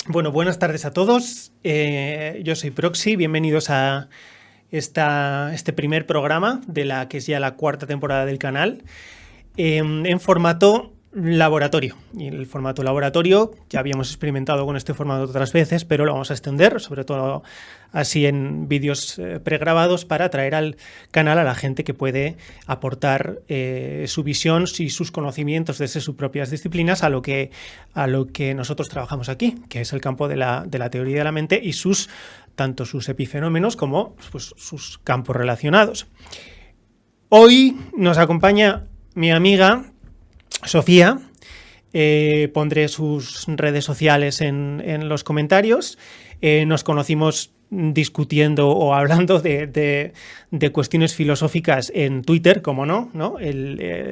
Bueno, buenas tardes a todos. Yo soy Proxy. Bienvenidos a este primer programa de la que es ya la cuarta temporada del canal, en formato laboratorio. Y el formato laboratorio ya habíamos experimentado con este formato otras veces, pero lo vamos a extender, sobre todo así en vídeos pregrabados, para traer al canal a la gente que puede aportar su visión y sus conocimientos desde sus propias disciplinas a lo que nosotros trabajamos aquí, que es el campo de la teoría de la mente y tanto sus epifenómenos como pues, sus campos relacionados. Hoy nos acompaña mi amiga Sofía. Pondré sus redes sociales en los comentarios. Nos conocimos discutiendo o hablando de cuestiones filosóficas en Twitter, como no,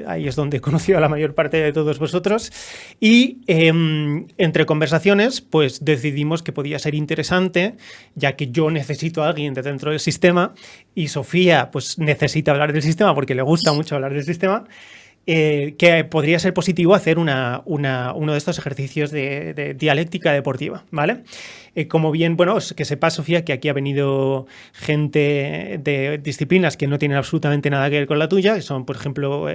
ahí es donde he conocido a la mayor parte de todos vosotros, y entre conversaciones pues decidimos que podía ser interesante, ya que yo necesito a alguien de dentro del sistema y Sofía pues necesita hablar del sistema porque le gusta mucho hablar del sistema. Que podría ser positivo hacer uno de estos ejercicios de dialéctica deportiva, ¿vale? Como bien, bueno, que sepa, Sofía, que aquí ha venido gente de disciplinas que no tienen absolutamente nada que ver con la tuya, que son, por ejemplo,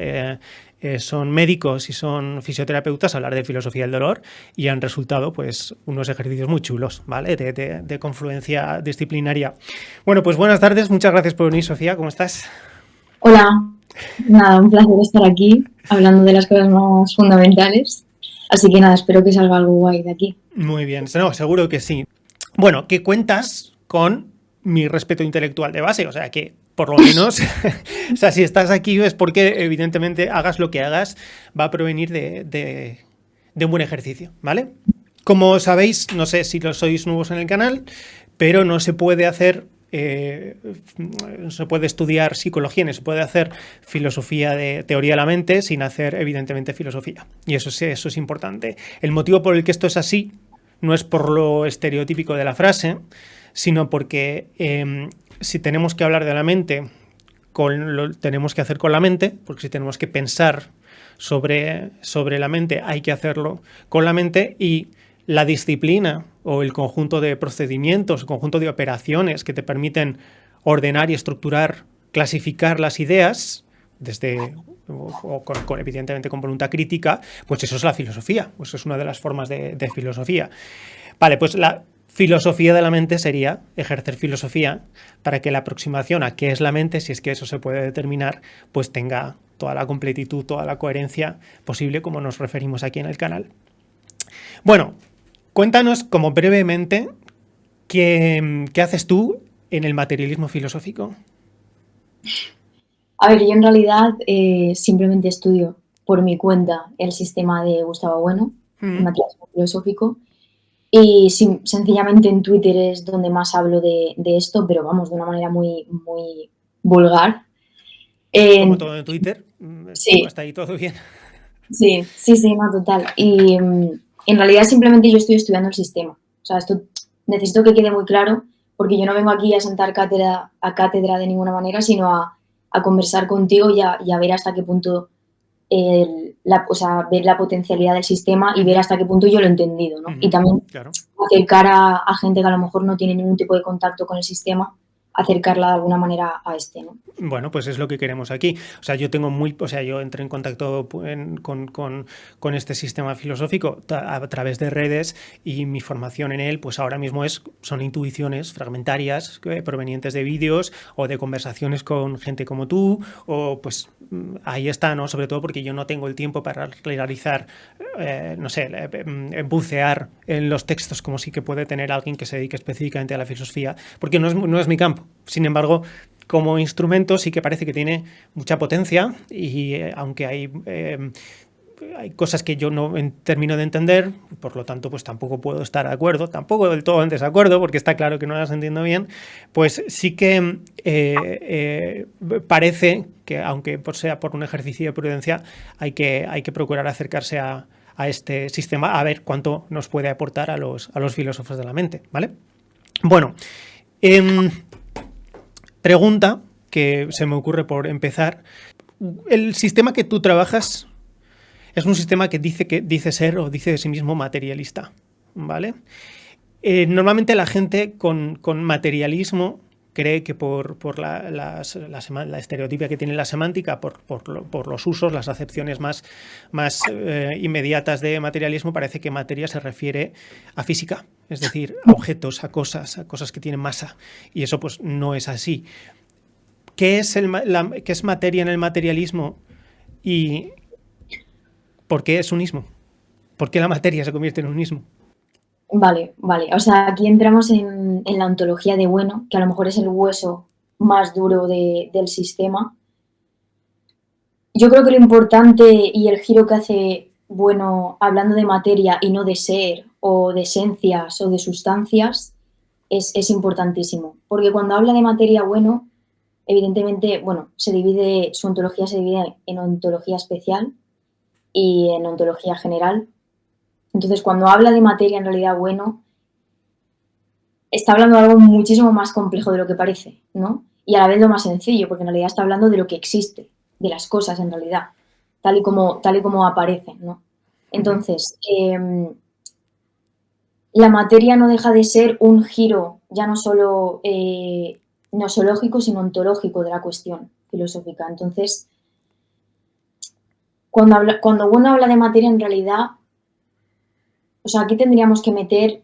son médicos y son fisioterapeutas a hablar de filosofía del dolor, y han resultado, pues, unos ejercicios muy chulos, ¿vale? De confluencia disciplinaria. Bueno, pues buenas tardes, muchas gracias por venir, Sofía, ¿cómo estás? Hola, nada, un placer estar aquí hablando de las cosas más fundamentales. Así que nada, espero que salga algo guay de aquí. Muy bien, no, seguro que sí. Bueno, que cuentas con mi respeto intelectual de base, o sea que por lo menos, o sea, si estás aquí es porque evidentemente hagas lo que hagas, va a provenir de un buen ejercicio, ¿vale? Como sabéis, no sé si lo sois nuevos en el canal, pero no se puede hacer no se puede estudiar psicología, ni se puede hacer filosofía de teoría de la mente sin hacer, evidentemente, filosofía. Y eso es importante. El motivo por el que esto es así no es por lo estereotípico de la frase, sino porque si tenemos que hablar de la mente, lo tenemos que hacer con la mente, porque si tenemos que pensar sobre la mente, hay que hacerlo con la mente, y la disciplina o el conjunto de procedimientos, el conjunto de operaciones que te permiten ordenar y estructurar, clasificar las ideas desde evidentemente con voluntad crítica, pues eso es la filosofía, pues es una de las formas de filosofía. Vale, pues la filosofía de la mente sería ejercer filosofía para que la aproximación a qué es la mente, si es que eso se puede determinar, pues tenga toda la completitud, toda la coherencia posible, como nos referimos aquí en el canal. Bueno, cuéntanos como brevemente qué haces tú en el materialismo filosófico. A ver, yo en realidad simplemente estudio por mi cuenta el sistema de Gustavo Bueno, el materialismo filosófico, y sencillamente en Twitter es donde más hablo de esto, pero vamos, de una manera muy, muy vulgar. Como todo en Twitter, Sí, hasta ahí todo bien. sí, no, total. Y en realidad simplemente yo estoy estudiando el sistema. O sea, esto necesito que quede muy claro, porque yo no vengo aquí a sentar cátedra de ninguna manera, sino a conversar contigo y a ver hasta qué punto, o sea, ver la potencialidad del sistema y ver hasta qué punto yo lo he entendido, ¿no? Y también Claro. acercar a gente que a lo mejor no tiene ningún tipo de contacto con el sistema, acercarla de alguna manera a este, ¿no? Bueno, pues es lo que queremos aquí. O sea, yo entré en contacto con este sistema filosófico a través de redes, y mi formación en él, pues ahora mismo son intuiciones fragmentarias provenientes de vídeos o de conversaciones con gente como tú, o pues ahí está, ¿no? Sobre todo porque yo no tengo el tiempo para realizar, no sé, bucear en los textos como sí que puede tener alguien que se dedique específicamente a la filosofía, porque no es mi campo. Sin embargo, como instrumento sí que parece que tiene mucha potencia, y aunque hay cosas que yo no termino de entender, por lo tanto pues tampoco puedo estar de acuerdo, tampoco del todo en desacuerdo, porque está claro que no las entiendo bien, pues sí que parece que, aunque sea por un ejercicio de prudencia, hay que procurar acercarse a este sistema, a ver cuánto nos puede aportar a los filósofos de la mente, ¿vale? Bueno, pregunta que se me ocurre por empezar. El sistema que tú trabajas es un sistema que dice ser o dice de sí mismo materialista, ¿vale? Normalmente la gente con materialismo cree que por la estereotipia que tiene la semántica, por los usos, las acepciones más inmediatas de materialismo, parece que materia se refiere a física, es decir, a objetos, a cosas que tienen masa. Y eso pues no es así. ¿Qué es materia en el materialismo y por qué es un ismo? ¿Por qué la materia se convierte en un ismo? Vale. O sea, aquí entramos en la ontología de bueno, que a lo mejor es el hueso más duro del sistema. Yo creo que lo importante y el giro que hace bueno, hablando de materia y no de ser, o de esencias, o de sustancias, es importantísimo. Porque cuando habla de materia bueno, evidentemente, bueno, su ontología se divide en ontología especial y en ontología general. Entonces, cuando habla de materia en realidad bueno, está hablando de algo muchísimo más complejo de lo que parece, ¿no? Y a la vez lo más sencillo, porque en realidad está hablando de lo que existe, de las cosas en realidad, tal y como aparecen, ¿no? Entonces, la materia no deja de ser un giro ya no solo nosológico, sino ontológico de la cuestión filosófica. Entonces, cuando uno habla de materia, en realidad, o sea, aquí tendríamos que meter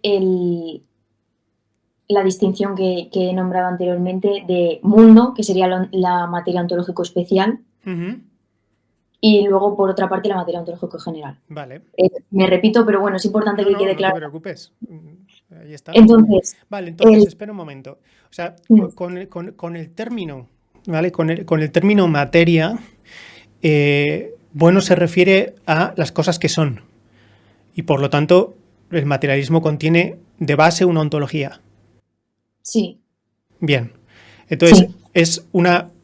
la distinción que he nombrado anteriormente de mundo, que sería la materia ontológico especial, y luego, por otra parte, la materia ontológico general. Vale. Me repito, pero bueno, es importante que quede claro. No te preocupes. Ahí está. Entonces, espera un momento. O sea, con el término, ¿vale? Con el término materia, bueno se refiere a las cosas que son. Y por lo tanto, el materialismo contiene de base una ontología. Sí. Bien. Entonces,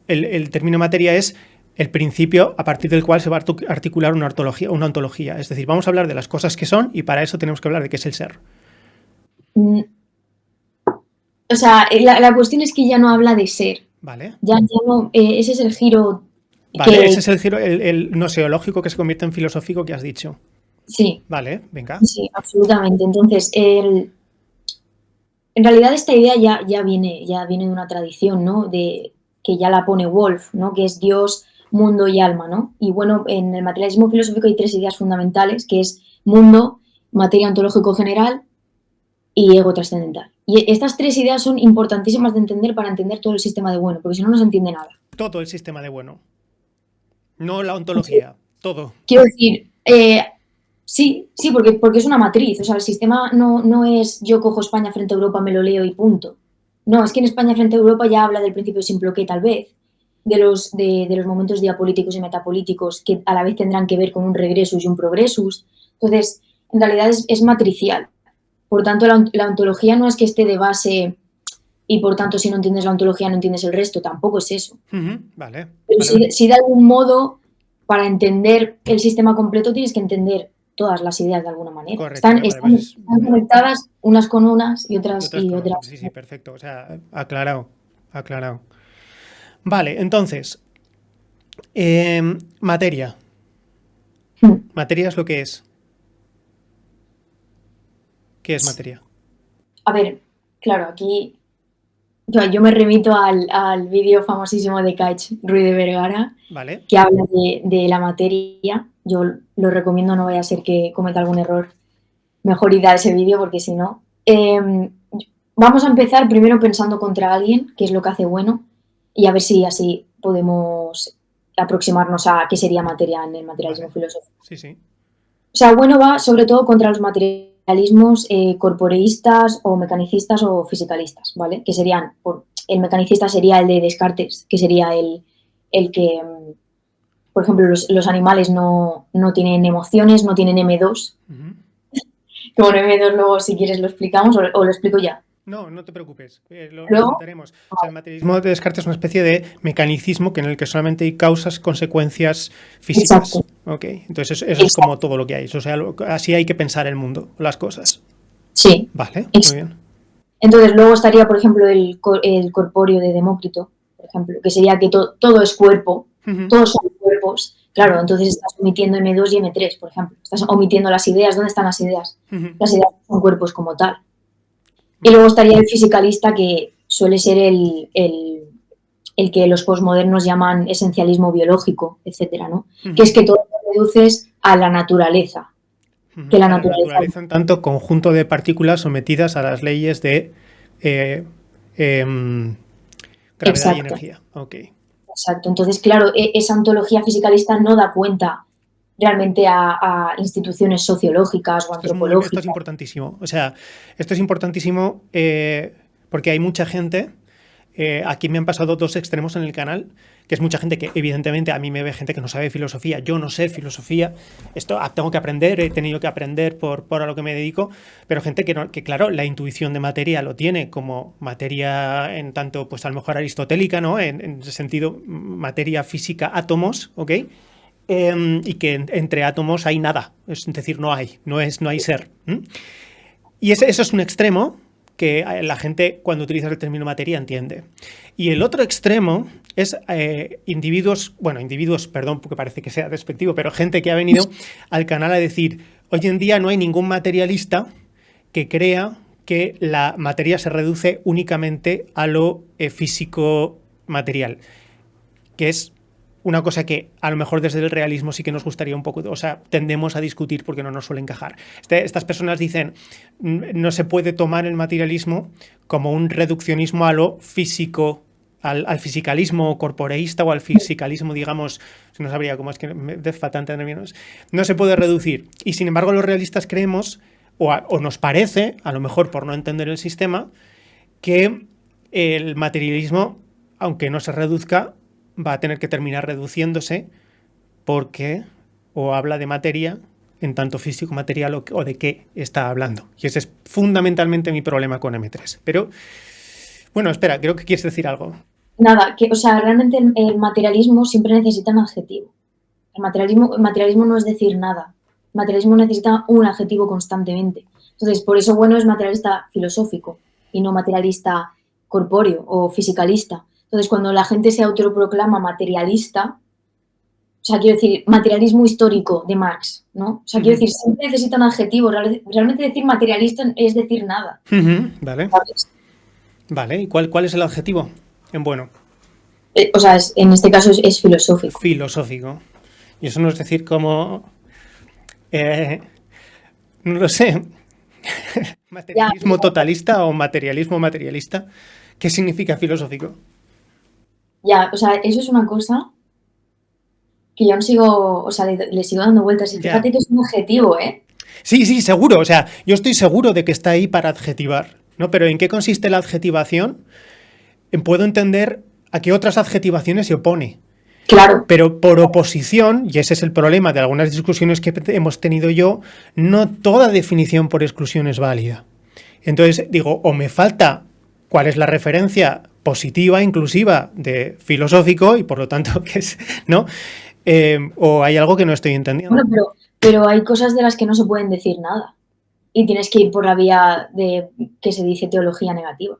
el término materia es el principio a partir del cual se va a articular una ontología. Es decir, vamos a hablar de las cosas que son y para eso tenemos que hablar de qué es el ser. O sea, la cuestión es que ya no habla de ser. Vale. Ya no, ese es el giro. Vale, ese es el giro, el noseológico que se convierte en filosófico que has dicho. Sí. Vale, venga. Sí, absolutamente. Entonces, en realidad esta idea ya viene de una tradición, ¿no? Que ya la pone Wolff, ¿no? Que es Dios, mundo y alma, ¿no? Y bueno, en el materialismo filosófico hay tres ideas fundamentales, que es mundo, materia ontológico general y ego trascendental. Y estas tres ideas son importantísimas de entender para entender todo el sistema de bueno, porque si no, no se entiende nada. Todo el sistema de bueno. No la ontología, todo. Quiero decir, sí, porque es una matriz. O sea, el sistema no es yo cojo España frente a Europa, me lo leo y punto. No, es que en España frente a Europa ya habla del principio simploqué, tal vez, de los momentos diapolíticos y metapolíticos que a la vez tendrán que ver con un regresus y un progresus. Entonces, en realidad es matricial. Por tanto, la ontología no es que esté de base y por tanto si no entiendes la ontología no entiendes el resto, tampoco es eso. Vale. Pero si de algún modo, para entender el sistema completo tienes que entender todas las ideas de alguna manera. Correcto, están conectadas unas con unas y otras y otras. Sí, perfecto. O sea, aclarado. Vale, entonces, materia. Materia es lo que es. ¿Qué es materia? A ver, claro, aquí yo me remito al vídeo famosísimo de Caich, Ruiz de Vergara, vale, que habla de la materia. Yo lo recomiendo, no vaya a ser que cometa algún error. Mejor ir a ese vídeo porque si no... vamos a empezar primero pensando contra alguien, que es lo que hace bueno, y a ver si así podemos aproximarnos a qué sería materia en el materialismo filosófico. Sí. O sea, bueno va sobre todo contra los materialismos corporeístas o mecanicistas o fisicalistas, ¿vale? Que serían, el mecanicista sería el de Descartes, que sería el que, por ejemplo, los animales no tienen emociones, no tienen M2. Que bueno, M2 luego si quieres lo explicamos o lo explico ya. No te preocupes, lo contaremos. O sea, el materialismo de Descartes es una especie de mecanicismo en el que solamente hay causas, consecuencias físicas. Exacto. Okay. Entonces eso es como todo lo que hay. O sea, así hay que pensar el mundo, las cosas. Sí. Vale, muy bien. Entonces luego estaría, por ejemplo, el corpóreo de Demócrito, por ejemplo, que sería que todo es cuerpo, todos son cuerpos. Claro, entonces estás omitiendo M2 y M3, por ejemplo. Estás omitiendo las ideas. ¿Dónde están las ideas? Las ideas son cuerpos como tal. Y luego estaría el fisicalista, que suele ser el que los posmodernos llaman esencialismo biológico, etcétera, ¿no? Que es que todo lo reduces a la naturaleza. Que A la naturaleza en tanto conjunto de partículas sometidas a las leyes de gravedad y energía. Okay. Exacto. Entonces, claro, esa ontología fisicalista no da cuenta realmente a instituciones sociológicas o antropológicas. Esto es importantísimo. O sea, esto es importantísimo porque hay mucha gente. Aquí me han pasado dos extremos en el canal, que es mucha gente que evidentemente a mí me ve gente que no sabe filosofía, yo no sé filosofía, esto tengo que aprender, he tenido que aprender por a lo que me dedico, pero gente que claro, la intuición de materia lo tiene como materia en tanto, pues a lo mejor aristotélica, ¿no? En ese sentido, materia física, átomos, ¿ok? Y que entre átomos hay nada, es decir, no hay ser. Y eso es un extremo que la gente cuando utiliza el término materia entiende. Y el otro extremo es individuos, perdón, porque parece que sea despectivo, pero gente que ha venido al canal a decir, hoy en día no hay ningún materialista que crea que la materia se reduce únicamente a lo físico material, que es una cosa que a lo mejor desde el realismo sí que nos gustaría un poco, o sea, tendemos a discutir porque no nos suele encajar. Estas personas dicen, no se puede tomar el materialismo como un reduccionismo a lo físico, al fisicalismo corporeísta o al fisicalismo, digamos, no sabría cómo es que me faltan términos, no se puede reducir. Y sin embargo los realistas creemos, o nos parece, a lo mejor por no entender el sistema, que el materialismo, aunque no se reduzca, va a tener que terminar reduciéndose porque o habla de materia en tanto físico material o de qué está hablando. Y ese es fundamentalmente mi problema con M3. Pero, bueno, espera, creo que quieres decir algo. Nada, o sea, realmente el materialismo siempre necesita un adjetivo. El materialismo no es decir nada. El materialismo necesita un adjetivo constantemente. Entonces, por eso bueno es materialista filosófico y no materialista corpóreo o fisicalista. Entonces, cuando la gente se autoproclama materialista, o sea, quiero decir, materialismo histórico de Marx, ¿no? O sea, quiero decir, siempre necesita un adjetivo. Realmente decir materialista es decir nada. Vale. ¿Sabes? Vale, ¿y cuál es el adjetivo en bueno? O sea, en este caso es filosófico. Filosófico. Y eso no es decir como... no lo sé. ¿Materialismo totalista o materialismo materialista? ¿Qué significa filosófico? Ya, o sea, eso es una cosa que yo no sigo, o sea, le sigo dando vueltas. Y fíjate que es un adjetivo, ¿eh? Sí, seguro. O sea, yo estoy seguro de que está ahí para adjetivar, ¿no? Pero ¿en qué consiste la adjetivación? Puedo entender a qué otras adjetivaciones se opone. Claro. Pero por oposición, y ese es el problema de algunas discusiones que hemos tenido yo, no toda definición por exclusión es válida. Entonces, digo, o me falta cuál es la referencia positiva, inclusiva, de filosófico, y por lo tanto, que es, ¿no? O hay algo que no estoy entendiendo. Bueno, pero hay cosas de las que no se pueden decir nada. Y tienes que ir por la vía de que se dice teología negativa.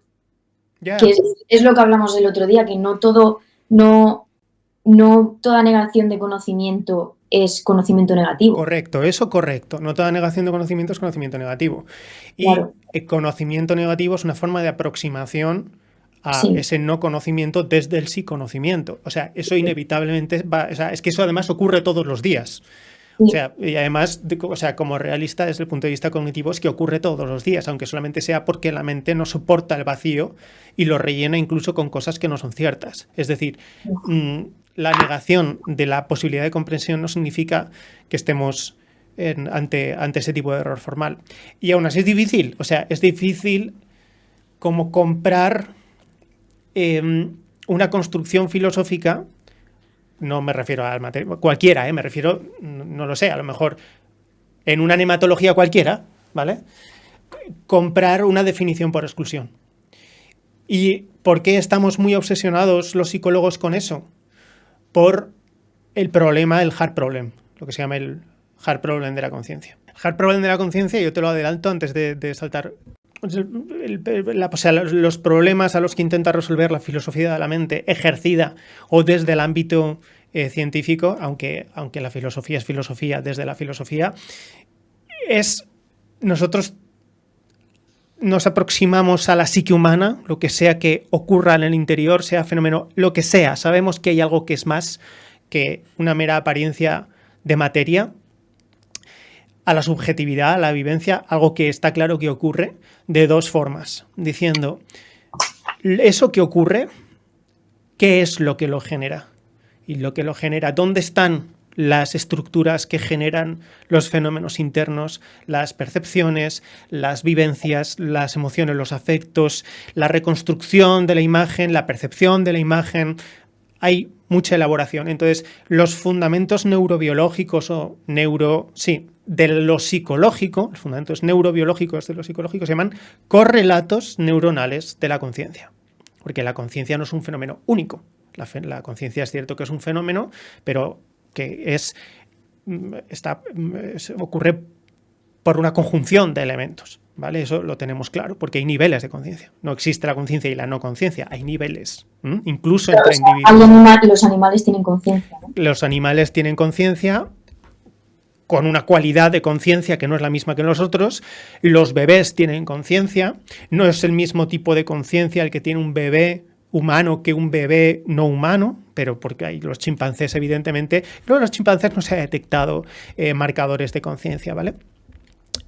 Yeah. Que es lo que hablamos el otro día, que no toda negación de conocimiento es conocimiento negativo. Correcto, eso correcto. No toda negación de conocimiento es conocimiento negativo. Y claro, el conocimiento negativo es una forma de aproximación a ese no conocimiento desde el sí conocimiento. O sea, eso inevitablemente va, o sea, es que eso además ocurre todos los días. O sea, y además, o sea, como realista desde el punto de vista cognitivo es que ocurre todos los días, aunque solamente sea porque la mente no soporta el vacío y lo rellena incluso con cosas que no son ciertas. Es decir, la negación de la posibilidad de comprensión no significa que estemos ante ese tipo de error formal. Y aún así es difícil, o sea, es difícil como comprar una construcción filosófica. No me refiero al material, cualquiera, me refiero, no lo sé, a lo mejor en una nematología cualquiera, ¿vale? Comprar una definición por exclusión. ¿Y por qué estamos muy obsesionados los psicólogos con eso? Por el problema, el hard problem, lo que se llama el hard problem de la conciencia. El hard problem de la conciencia, yo te lo adelanto antes de saltar, o sea, los problemas a los que intenta resolver la filosofía de la mente ejercida o desde el ámbito científico, aunque la filosofía es filosofía desde la filosofía, es nosotros nos aproximamos a la psique humana, lo que sea que ocurra en el interior, sea fenómeno, lo que sea, sabemos que hay algo que es más que una mera apariencia de materia, a la subjetividad, a la vivencia, algo que está claro que ocurre de dos formas, diciendo, eso que ocurre, ¿qué es lo que lo genera? Y lo que lo genera, ¿dónde están las estructuras que generan los fenómenos internos, las percepciones, las vivencias, las emociones, los afectos, la reconstrucción de la imagen, la percepción de la imagen? Hay mucha elaboración. Entonces, los fundamentos neurobiológicos de lo psicológico, los fundamentos neurobiológicos de lo psicológico se llaman correlatos neuronales de la conciencia. Porque la conciencia no es un fenómeno único. La conciencia es cierto que es un fenómeno, pero que ocurre por una conjunción de elementos, ¿vale? Eso lo tenemos claro, porque hay niveles de conciencia. No existe la conciencia y la no conciencia, hay niveles, incluso entre individuos. Los animales tienen conciencia, ¿no? Los animales tienen conciencia con una cualidad de conciencia que no es la misma que nosotros. Los bebés tienen conciencia, no es el mismo tipo de conciencia el que tiene un bebé humano que un bebé no humano, pero porque hay los chimpancés, evidentemente. Luego los chimpancés no se ha detectado marcadores de conciencia, ¿vale?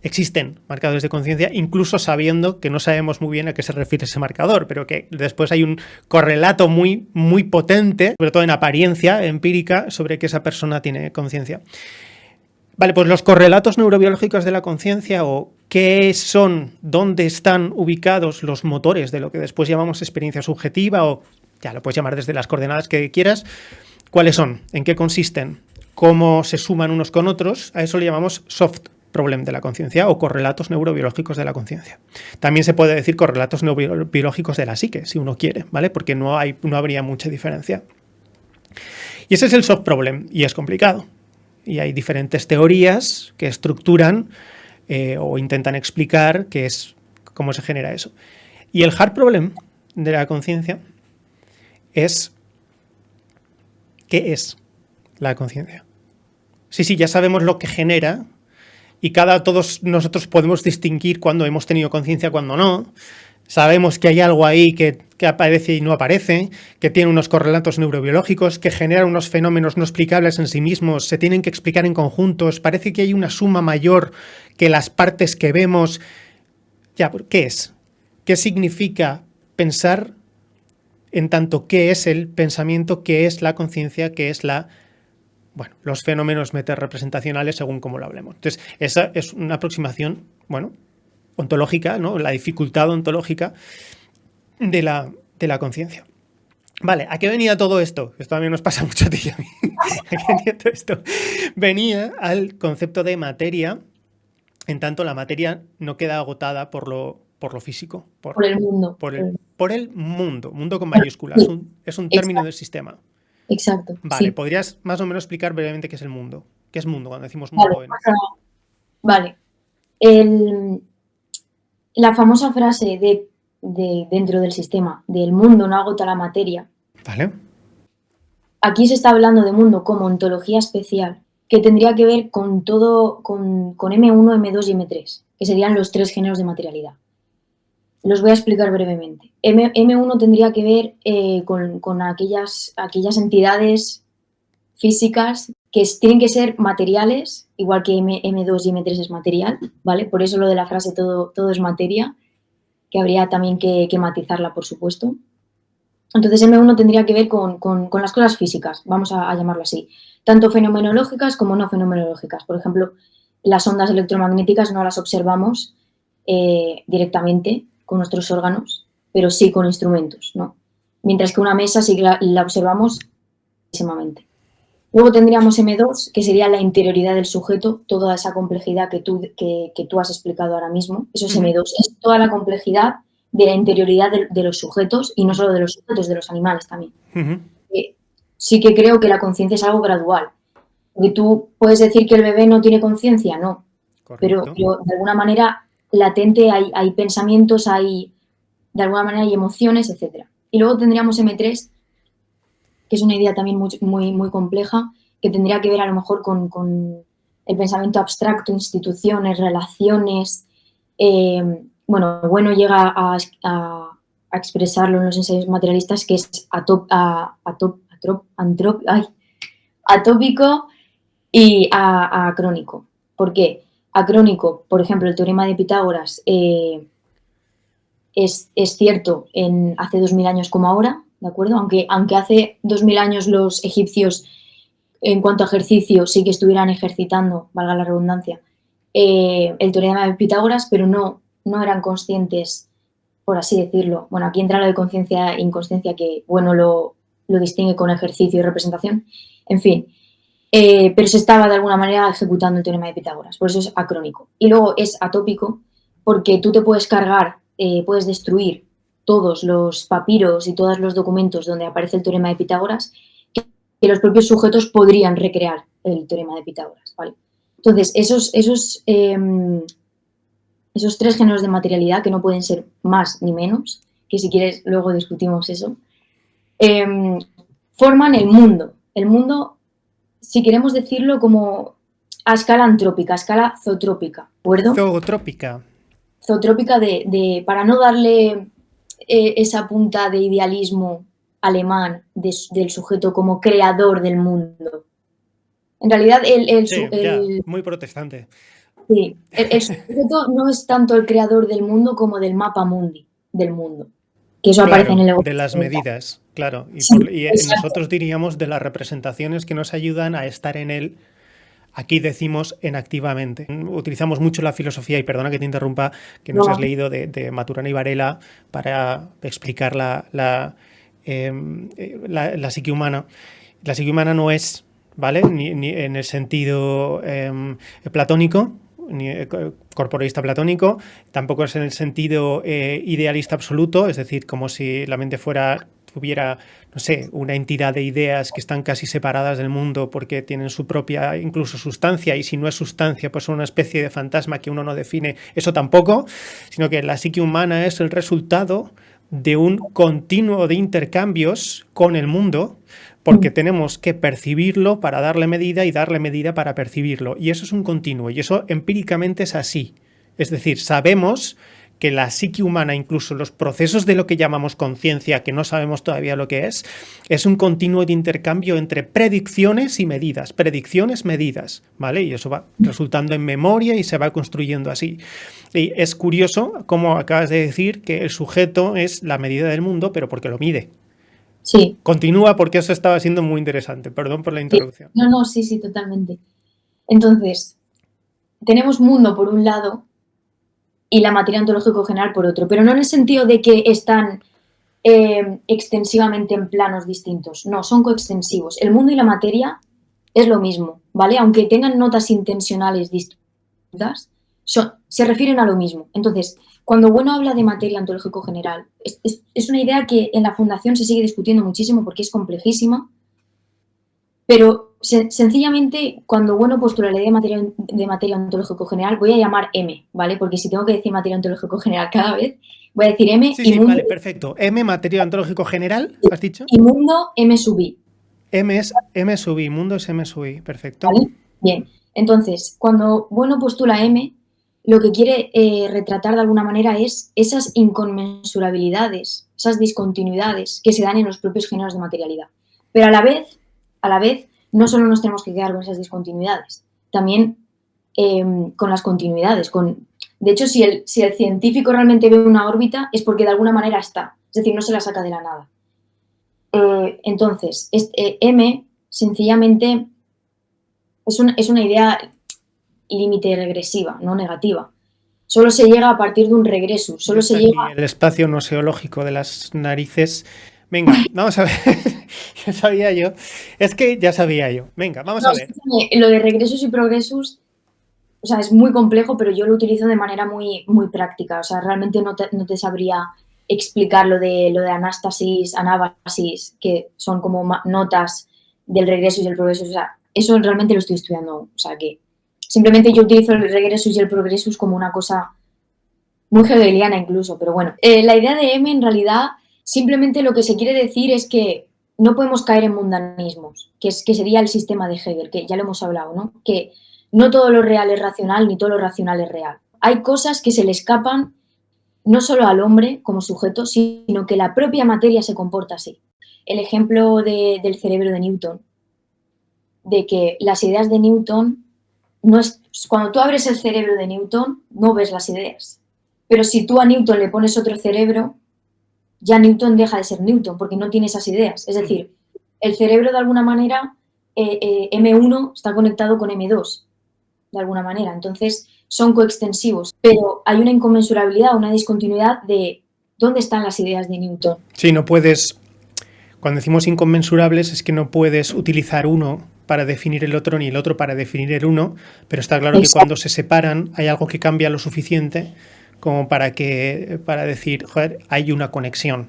Existen marcadores de conciencia, incluso sabiendo que no sabemos muy bien a qué se refiere ese marcador, pero que después hay un correlato muy, muy potente, sobre todo en apariencia empírica, sobre que esa persona tiene conciencia. Vale, pues los correlatos neurobiológicos de la conciencia, o qué son, dónde están ubicados los motores de lo que después llamamos experiencia subjetiva, o ya lo puedes llamar desde las coordenadas que quieras, ¿cuáles son? ¿En qué consisten? ¿Cómo se suman unos con otros? A eso le llamamos soft problem de la conciencia o correlatos neurobiológicos de la conciencia. También se puede decir correlatos neurobiológicos de la psique, si uno quiere, ¿vale? Porque no habría mucha diferencia. Y ese es el soft problem, y es complicado. Y hay diferentes teorías que estructuran o intentan explicar cómo se genera eso. Y el hard problem de la conciencia es ¿qué es la conciencia? Sí, ya sabemos lo que genera y todos nosotros podemos distinguir cuando hemos tenido conciencia, cuando no. Sabemos que hay algo ahí que aparece y no aparece, que tiene unos correlatos neurobiológicos, que genera unos fenómenos no explicables en sí mismos, se tienen que explicar en conjuntos, parece que hay una suma mayor que las partes que vemos. Ya, ¿qué es? ¿Qué significa pensar en tanto qué es el pensamiento, qué es la conciencia, qué es los fenómenos metarepresentacionales según cómo lo hablemos? Entonces, esa es una aproximación, ontológica, ¿no? La dificultad ontológica de la conciencia. Vale, ¿a qué venía todo esto? Esto también nos pasa mucho a ti y a mí. ¿A qué venía todo esto? Venía al concepto de materia, en tanto la materia no queda agotada por lo físico. Por el mundo. Por el mundo con mayúsculas. Es un término del sistema. Exacto. Vale, sí. ¿podrías más o menos explicar brevemente qué es el mundo? ¿Qué es mundo cuando decimos mundo? Vale. La famosa frase de dentro del sistema, del mundo no agota la materia. Vale. Aquí se está hablando de mundo como ontología especial, que tendría que ver con todo, con M1, M2 y M3, que serían los tres géneros de materialidad. Los voy a explicar brevemente. M1 tendría que ver con aquellas entidades físicas que tienen que ser materiales, igual que M2 y M3 es material, ¿vale? Por eso lo de la frase todo es materia, que habría también que matizarla, por supuesto. Entonces, M1 tendría que ver con las cosas físicas, vamos a llamarlo así, tanto fenomenológicas como no fenomenológicas. Por ejemplo, las ondas electromagnéticas no las observamos directamente con nuestros órganos, pero sí con instrumentos, ¿no? Mientras que una mesa sí la observamos clarísimamente. Luego tendríamos M2, que sería la interioridad del sujeto, toda esa complejidad que tú has explicado ahora mismo. Eso es M2, es toda la complejidad de la interioridad de los sujetos, y no solo de los sujetos, de los animales también. Sí que creo que la conciencia es algo gradual. Porque tú puedes decir que el bebé no tiene conciencia, no. Pero de alguna manera latente hay pensamientos, de alguna manera hay emociones, etc. Y luego tendríamos M3, que es una idea también muy, muy compleja, que tendría que ver a lo mejor con el pensamiento abstracto, instituciones, relaciones, Bueno llega a expresarlo en los ensayos materialistas, que es atópico y acrónico. ¿Por qué? Acrónico, por ejemplo, el teorema de Pitágoras es cierto hace 2000 años como ahora, ¿de acuerdo? Aunque hace 2000 años los egipcios, en cuanto a ejercicio, sí que estuvieran ejercitando, valga la redundancia, el teorema de Pitágoras, pero no eran conscientes, por así decirlo. Bueno, aquí entra lo de conciencia e inconsciencia, que lo distingue con ejercicio y representación. En fin, pero se estaba de alguna manera ejecutando el teorema de Pitágoras, por eso es acrónico. Y luego es atópico porque tú te puedes cargar, puedes destruir todos los papiros y todos los documentos donde aparece el teorema de Pitágoras, que los propios sujetos podrían recrear el teorema de Pitágoras, ¿vale? Entonces, esos 3 géneros de materialidad, que no pueden ser más ni menos, que si quieres luego discutimos eso, forman el mundo. El mundo, si queremos decirlo, como a escala antrópica, a escala zootrópica, ¿de acuerdo? Zootrópica. Zootrópica para no darle esa punta de idealismo alemán del sujeto como creador del mundo. En realidad, muy protestante. Sí, el sujeto no es tanto el creador del mundo como del mapa mundi del mundo. Que eso aparece en el ego. De las medidas, claro. Y, sí, nosotros diríamos de las representaciones que nos ayudan a estar en él. Aquí decimos en activamente. Utilizamos mucho la filosofía, y perdona que te interrumpa, que nos has leído de Maturana y Varela para explicar la psique humana. La psique humana no es, ¿vale? Ni en el sentido platónico, ni corporeísta platónico, tampoco es en el sentido idealista absoluto, es decir, como si la mente tuviera, no sé, una entidad de ideas que están casi separadas del mundo porque tienen su propia incluso sustancia, y si no es sustancia, pues son una especie de fantasma que uno no define, eso tampoco, sino que la psique humana es el resultado de un continuo de intercambios con el mundo, porque tenemos que percibirlo para darle medida y darle medida para percibirlo, y eso es un continuo, y eso empíricamente es así. Es decir, sabemos que la psique humana, incluso los procesos de lo que llamamos conciencia, que no sabemos todavía lo que es un continuo de intercambio entre predicciones y medidas, predicciones, medidas, ¿vale? Y eso va resultando en memoria y se va construyendo así. Y es curioso, como acabas de decir, que el sujeto es la medida del mundo, pero porque lo mide. Sí. Continúa, porque eso estaba siendo muy interesante. Perdón por la interrupción. Sí, totalmente. Entonces, tenemos mundo por un lado y la materia ontológico general por otro, pero no en el sentido de que están extensivamente en planos distintos. No, son coextensivos. El mundo y la materia es lo mismo, ¿vale? Aunque tengan notas intencionales distintas, se refieren a lo mismo. Entonces, cuando Bueno habla de materia ontológico general, es una idea que en la Fundación se sigue discutiendo muchísimo porque es complejísima, pero sencillamente cuando Bueno postula la idea de materia ontológico general, voy a llamar M, ¿vale? Porque si tengo que decir materia ontológico general cada vez, voy a decir M y mundo. Vale, perfecto. M, materia ontológico general, ¿has dicho? Y mundo, M sub I. M es M sub I, mundo es M sub I, perfecto. ¿Vale? Bien, entonces, cuando Bueno postula M, lo que quiere retratar de alguna manera es esas inconmensurabilidades, esas discontinuidades que se dan en los propios géneros de materialidad. Pero a la vez, no solo nos tenemos que quedar con esas discontinuidades, también con las continuidades. De hecho, si el científico realmente ve una órbita, es porque de alguna manera está, es decir, no se la saca de la nada. Entonces, M sencillamente es una idea límite regresiva, no negativa. Solo se llega a partir de un regreso. Solo se llega... El espacio noseológico de las narices. Venga, vamos a ver. Ya sabía yo. Es que ya sabía yo. Venga, vamos a ver. Lo de regresos y progresos, o sea, es muy complejo, pero yo lo utilizo de manera muy, muy práctica. O sea, realmente no te sabría explicar lo de anástasis, anábasis, que son como notas del regreso y el progreso. O sea, eso realmente lo estoy estudiando. O sea, que simplemente yo utilizo el regresus y el progresus como una cosa muy hegeliana incluso, pero bueno. La idea de M en realidad simplemente lo que se quiere decir es que no podemos caer en mundanismos, que sería el sistema de Hegel, que ya lo hemos hablado, ¿no? Que no todo lo real es racional ni todo lo racional es real. Hay cosas que se le escapan no solo al hombre como sujeto, sino que la propia materia se comporta así. El ejemplo del cerebro de Newton, de que las ideas de Newton, cuando tú abres el cerebro de Newton, no ves las ideas. Pero si tú a Newton le pones otro cerebro, ya Newton deja de ser Newton, porque no tiene esas ideas. Es decir, el cerebro de alguna manera, M1 está conectado con M2, de alguna manera. Entonces, son coextensivos. Pero hay una inconmensurabilidad, una discontinuidad de dónde están las ideas de Newton. Sí, no puedes... Cuando decimos inconmensurables es que no puedes utilizar uno para definir el otro ni el otro para definir el uno, pero está claro que cuando se separan hay algo que cambia lo suficiente como para decir, joder, hay una conexión.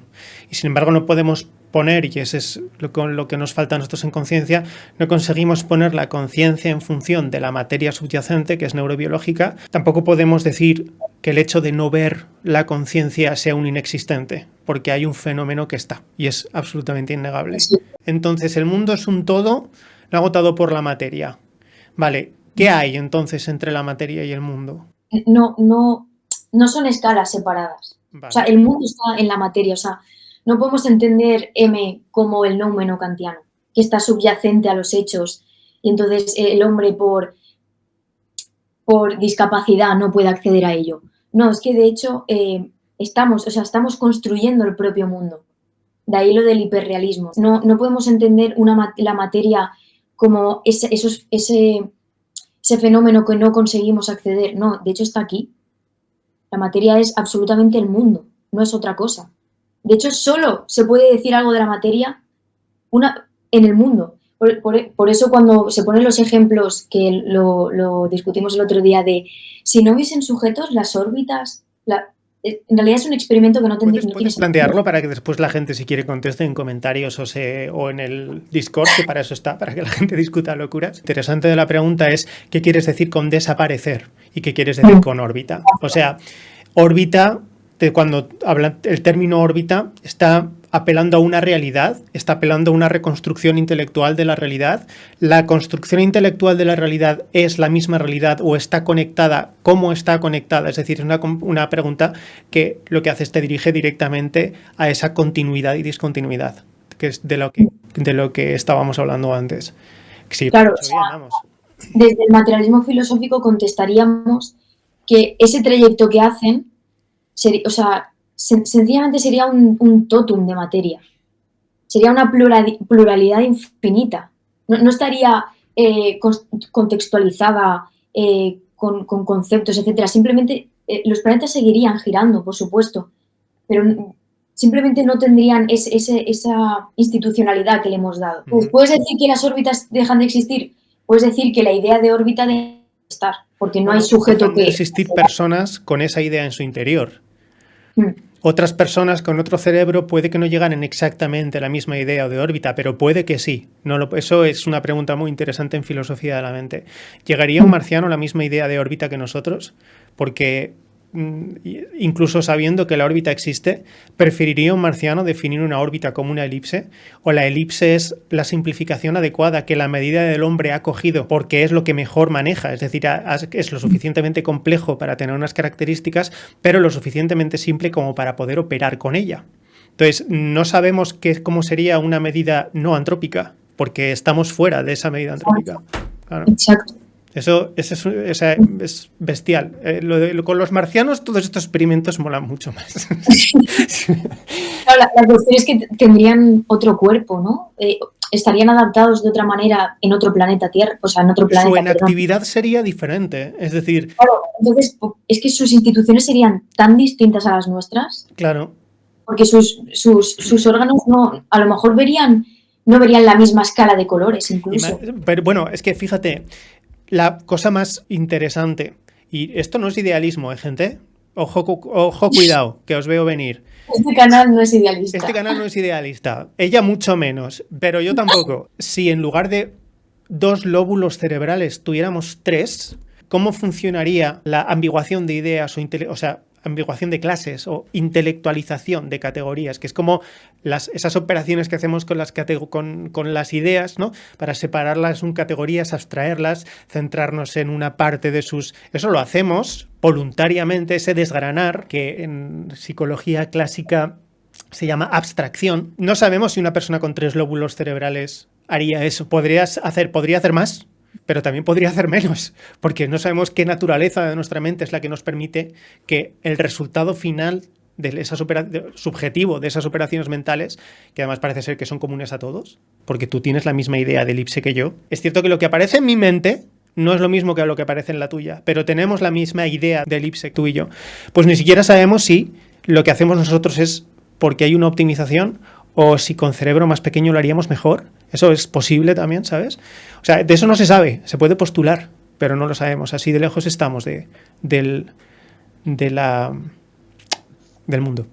Y sin embargo no podemos poner, y ese es lo que nos falta a nosotros en conciencia, no conseguimos poner la conciencia en función de la materia subyacente, que es neurobiológica. Tampoco podemos decir que el hecho de no ver la conciencia sea un inexistente, porque hay un fenómeno que está, y es absolutamente innegable. Entonces, el mundo es un todo agotado por la materia. Vale, ¿qué hay entonces entre la materia y el mundo? No son escalas separadas. Vale. O sea, el mundo está en la materia. O sea, no podemos entender M como el noumeno kantiano, que está subyacente a los hechos, y entonces el hombre por discapacidad no puede acceder a ello. No, es que de hecho estamos construyendo el propio mundo. De ahí lo del hiperrealismo. No podemos entender la materia como ese fenómeno que no conseguimos acceder. No, de hecho está aquí. La materia es absolutamente el mundo, no es otra cosa. De hecho, solo se puede decir algo de la materia en el mundo. Por eso cuando se ponen los ejemplos, que lo discutimos el otro día, de si no hubiesen sujetos, las órbitas... en realidad es un experimento que no tiene sentido. ¿Puedes plantearlo para que después la gente, si quiere, conteste en comentarios o en el Discord, que para eso está, para que la gente discuta locuras? Interesante de la pregunta es, ¿qué quieres decir con desaparecer? ¿Y qué quieres decir con órbita? O sea, órbita, cuando habla el término órbita, está apelando a una realidad, está apelando a una reconstrucción intelectual de la realidad. ¿La construcción intelectual de la realidad es la misma realidad o está conectada? ¿Cómo está conectada? Es decir, es una pregunta que lo que hace es te dirige directamente a esa continuidad y discontinuidad, que es de lo que estábamos hablando antes. Sí, claro, o sea, desde el materialismo filosófico contestaríamos que ese trayecto que hacen, sencillamente sería un tótum de materia. Sería una pluralidad infinita. No estaría contextualizada con conceptos, etcétera. Simplemente los planetas seguirían girando, por supuesto, pero simplemente no tendrían esa institucionalidad que le hemos dado. Pues puedes decir que las órbitas dejan de existir, puedes decir que la idea de órbita debe estar, porque no hay sujeto que... existir personas con esa idea en su interior. Otras personas con otro cerebro puede que no llegan en exactamente la misma idea de órbita, pero puede que sí. Eso es una pregunta muy interesante en filosofía de la mente. ¿Llegaría un marciano a la misma idea de órbita que nosotros? Porque incluso sabiendo que la órbita existe, ¿preferiría un marciano definir una órbita como una elipse? ¿O la elipse es la simplificación adecuada que la medida del hombre ha cogido porque es lo que mejor maneja? Es decir, es lo suficientemente complejo para tener unas características, pero lo suficientemente simple como para poder operar con ella. Entonces, no sabemos cómo sería una medida no antrópica, porque estamos fuera de esa medida antrópica. Claro. Exacto. Eso es bestial. Con los marcianos todos estos experimentos molan mucho más. La cuestión es que tendrían otro cuerpo, ¿no? Estarían adaptados de otra manera en otro planeta Tierra, o sea, en otro planeta. Su inactividad sería diferente, es decir... Claro, entonces es que sus instituciones serían tan distintas a las nuestras. Claro. Porque sus órganos a lo mejor no verían la misma escala de colores incluso. Pero bueno, es que fíjate... La cosa más interesante, y esto no es idealismo, gente. Ojo, cuidado, que os veo venir. Este canal no es idealista. Este canal no es idealista. Ella mucho menos, pero yo tampoco. Si en lugar de 2 lóbulos cerebrales tuviéramos 3, ¿cómo funcionaría la ambiguación de ideas o sea, ambiguación de clases o intelectualización de categorías, que es como esas operaciones que hacemos con las ideas, ¿no? Para separarlas en categorías, abstraerlas, centrarnos en una parte de sus... Eso lo hacemos voluntariamente ese desgranar, que en psicología clásica se llama abstracción. No sabemos si una persona con 3 lóbulos cerebrales haría eso. Podría hacer más, pero también podría hacer menos, porque no sabemos qué naturaleza de nuestra mente es la que nos permite que el resultado final subjetivo de esas operaciones mentales, que además parece ser que son comunes a todos, porque tú tienes la misma idea del IPSE que yo. Es cierto que lo que aparece en mi mente no es lo mismo que lo que aparece en la tuya, pero tenemos la misma idea del IPSE, tú y yo. Pues ni siquiera sabemos si lo que hacemos nosotros es porque hay una optimización o si con cerebro más pequeño lo haríamos mejor. Eso es posible también, ¿sabes? O sea, de eso no se sabe, se puede postular, pero no lo sabemos. Así de lejos estamos del mundo.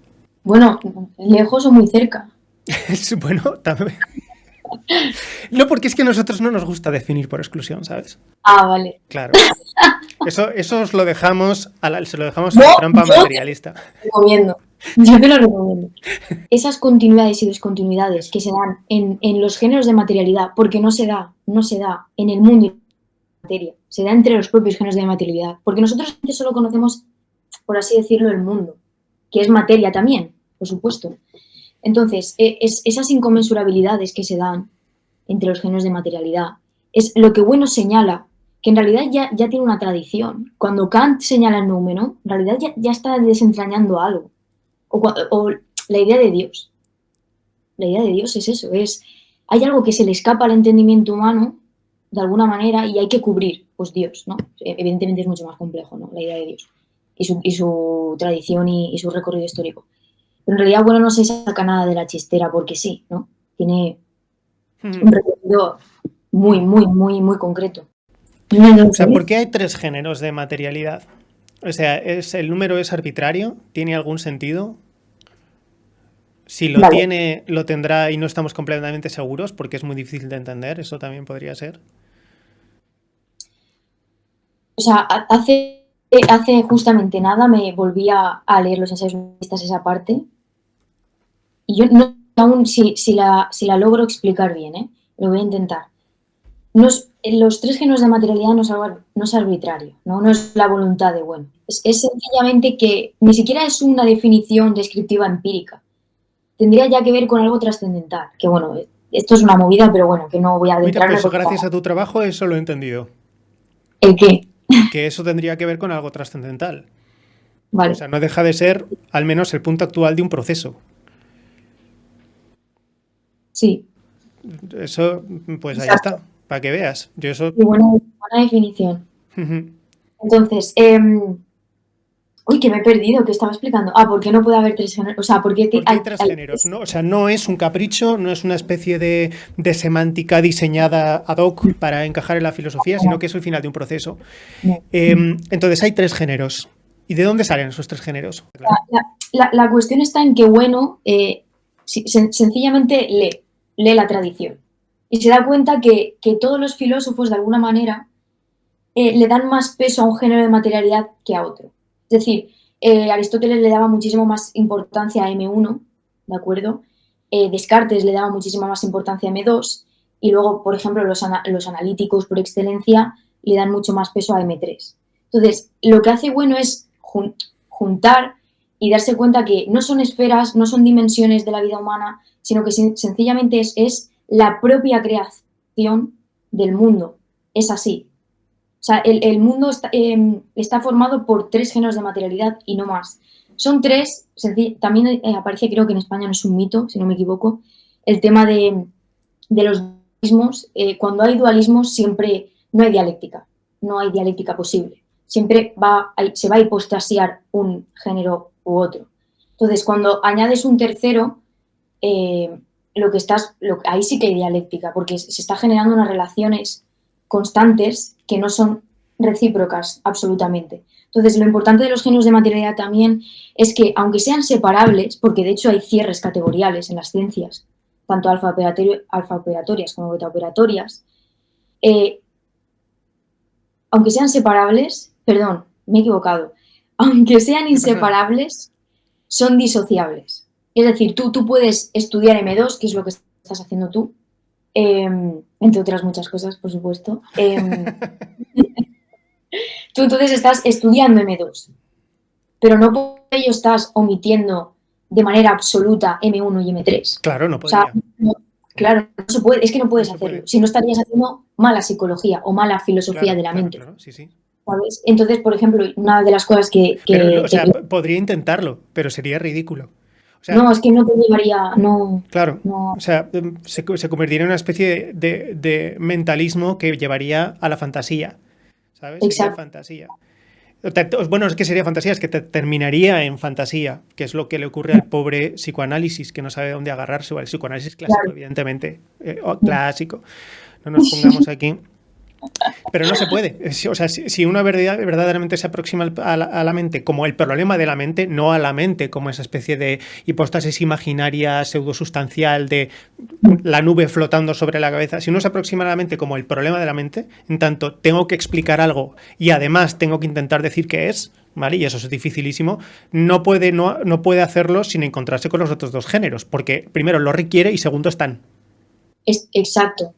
Bueno, lejos o muy cerca. Bueno, también. No, porque es que a nosotros no nos gusta definir por exclusión, ¿sabes? Ah, vale. Claro. Eso se lo dejamos a la trampa materialista. Yo te lo recomiendo. Esas continuidades y descontinuidades que se dan en los géneros de materialidad, porque no se da en el mundo y en la materia, se da entre los propios géneros de materialidad, porque nosotros solo conocemos, por así decirlo, el mundo, que es materia también, por supuesto. Entonces, esas inconmensurabilidades que se dan entre los géneros de materialidad es lo que Bueno señala, que en realidad ya tiene una tradición. Cuando Kant señala el númeno, en realidad ya está desentrañando algo. O la idea de Dios. La idea de Dios es eso, hay algo que se le escapa al entendimiento humano de alguna manera y hay que cubrir, pues Dios, ¿no? Evidentemente es mucho más complejo, ¿no? La idea de Dios y su tradición y su recorrido histórico. Pero en realidad, Bueno no se saca nada de la chistera porque sí, ¿no? Tiene un recorrido muy, muy, muy, muy concreto. O sea, ¿por qué hay 3 géneros de materialidad? O sea, ¿el número es arbitrario? ¿Tiene algún sentido? Si lo tiene, lo tendrá y no estamos completamente seguros porque es muy difícil de entender. Eso también podría ser. O sea, hace justamente nada me volví a leer los ensayos budistas esa parte y yo no aún si la logro explicar bien, lo voy a intentar. Los 3 géneros de materialidad no es arbitrario, no es la voluntad de Bueno. Es sencillamente que ni siquiera es una definición descriptiva empírica. Tendría ya que ver con algo trascendental, que bueno, esto es una movida, pero bueno, que no voy a adentrarme. Mira, pues gracias a tu trabajo eso lo he entendido. ¿El qué? Que eso tendría que ver con algo trascendental. Vale. O sea, no deja de ser al menos el punto actual de un proceso. Sí. Eso, pues exacto. Ahí está, para que veas. Yo eso... Buena definición. Entonces, uy, que me he perdido, que estaba explicando. ¿Por qué no puede haber 3 géneros? O sea, ¿por qué hay 3 géneros? ¿No? O sea, no es un capricho, no es una especie de semántica diseñada ad hoc para encajar en la filosofía, sino que es el final de un proceso. Entonces, hay 3 géneros. ¿Y de dónde salen esos 3 géneros? La cuestión está en que Bueno sencillamente lee la tradición y se da cuenta que todos los filósofos, de alguna manera, le dan más peso a un género de materialidad que a otro. Es decir, Aristóteles le daba muchísimo más importancia a M1, ¿de acuerdo? Descartes le daba muchísima más importancia a M2 y luego, por ejemplo, los analíticos por excelencia le dan mucho más peso a M3. Entonces, lo que hace Bueno es juntar y darse cuenta que no son esferas, no son dimensiones de la vida humana, sino que sencillamente es la propia creación del mundo. Es así. O sea, el mundo está formado por 3 géneros de materialidad y no más. Son 3, también aparece, creo que en España no es un mito, si no me equivoco, el tema de los dualismos. Cuando hay dualismos siempre no hay dialéctica posible. Siempre se va a hipostasiar un género u otro. Entonces, cuando añades un tercero, ahí sí que hay dialéctica, porque se está generando unas relaciones constantes que no son recíprocas absolutamente. Entonces, lo importante de los géneros de materialidad también es que, aunque sean separables, porque de hecho hay cierres categoriales en las ciencias, tanto alfa operatorias como beta operatorias, aunque sean separables, perdón, me he equivocado, aunque sean inseparables, son disociables. Es decir, tú puedes estudiar M2, que es lo que estás haciendo tú, entre otras muchas cosas, por supuesto. Tú entonces estás estudiando M2, pero no por ello estás omitiendo de manera absoluta M1 y M3. Claro, no O sea, podría. claro, no se puede, es que no puedes No se hacerlo. puede. Si no estarías haciendo mala psicología o mala filosofía Claro, de la claro, mente, claro, sí, sí. ¿sabes? Entonces, por ejemplo, una de las cosas Pero, o que sea, podría intentarlo, pero sería ridículo. O sea, no, es que no te llevaría, no, claro, no, o sea, se convertiría en una especie de mentalismo que llevaría a la fantasía, ¿sabes? Sería exacto, fantasía. Bueno, es que sería fantasía, es que terminaría en fantasía, que es lo que le ocurre al pobre psicoanálisis, que no sabe dónde agarrarse, o al psicoanálisis clásico, claro. evidentemente, o clásico. No nos pongamos aquí. Pero no se puede. O sea, si uno verdaderamente se aproxima a la mente como el problema de la mente, no a la mente como esa especie de hipóstasis imaginaria pseudosustancial de la nube flotando sobre la cabeza, si uno se aproxima a la mente como el problema de la mente, en tanto tengo que explicar algo y además tengo que intentar decir qué es, ¿vale? Y eso es dificilísimo, no puede hacerlo sin encontrarse con los otros dos géneros, porque primero lo requiere y segundo están. Exacto,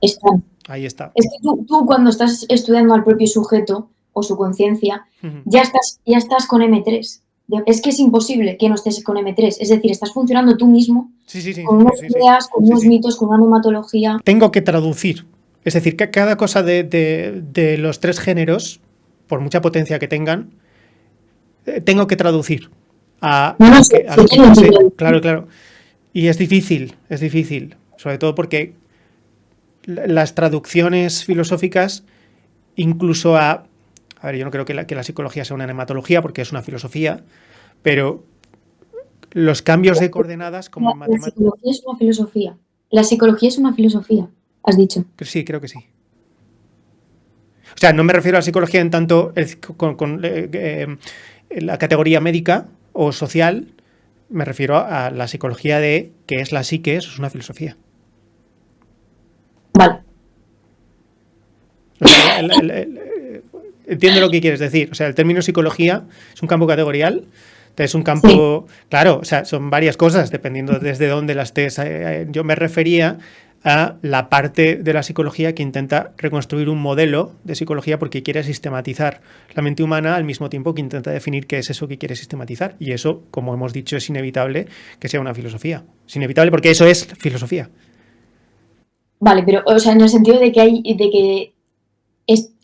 están. Ahí está. Es que tú cuando estás estudiando al propio sujeto o su conciencia, Ujú. ya estás con M3. Es que es imposible que no estés con M3. Es decir, estás funcionando tú mismo Sí, sí, sí, con unas sí, sí, ideas, con sí, unos sí. mitos, con una neumatología. Tengo que traducir. Es decir, que cada cosa de los tres géneros, por mucha potencia que tengan, tengo que traducir No, no, a se lo que tienen que pase. traducir. Claro, claro. Y es difícil. Sobre todo porque las traducciones filosóficas, incluso a ver, yo no creo que la psicología sea una nematología porque es una filosofía, pero los cambios de coordenadas, como en La matemáticas. psicología es una filosofía. La psicología es una filosofía, has dicho. Sí, creo que sí. O sea, no me refiero a la psicología en tanto la categoría médica o social, me refiero a la psicología de qué es la psique, eso es una filosofía. Vale. O sea, entiendo lo que quieres decir. O sea, el término psicología es un campo categorial, es un Sí. campo, claro, o sea, son varias cosas dependiendo desde dónde las estés. Yo me refería a la parte de la psicología que intenta reconstruir un modelo de psicología porque quiere sistematizar la mente humana al mismo tiempo que intenta definir qué es eso que quiere sistematizar. Y eso, como hemos dicho, es inevitable que sea una filosofía. Es inevitable porque eso es filosofía. Vale, pero, o sea, en el sentido de que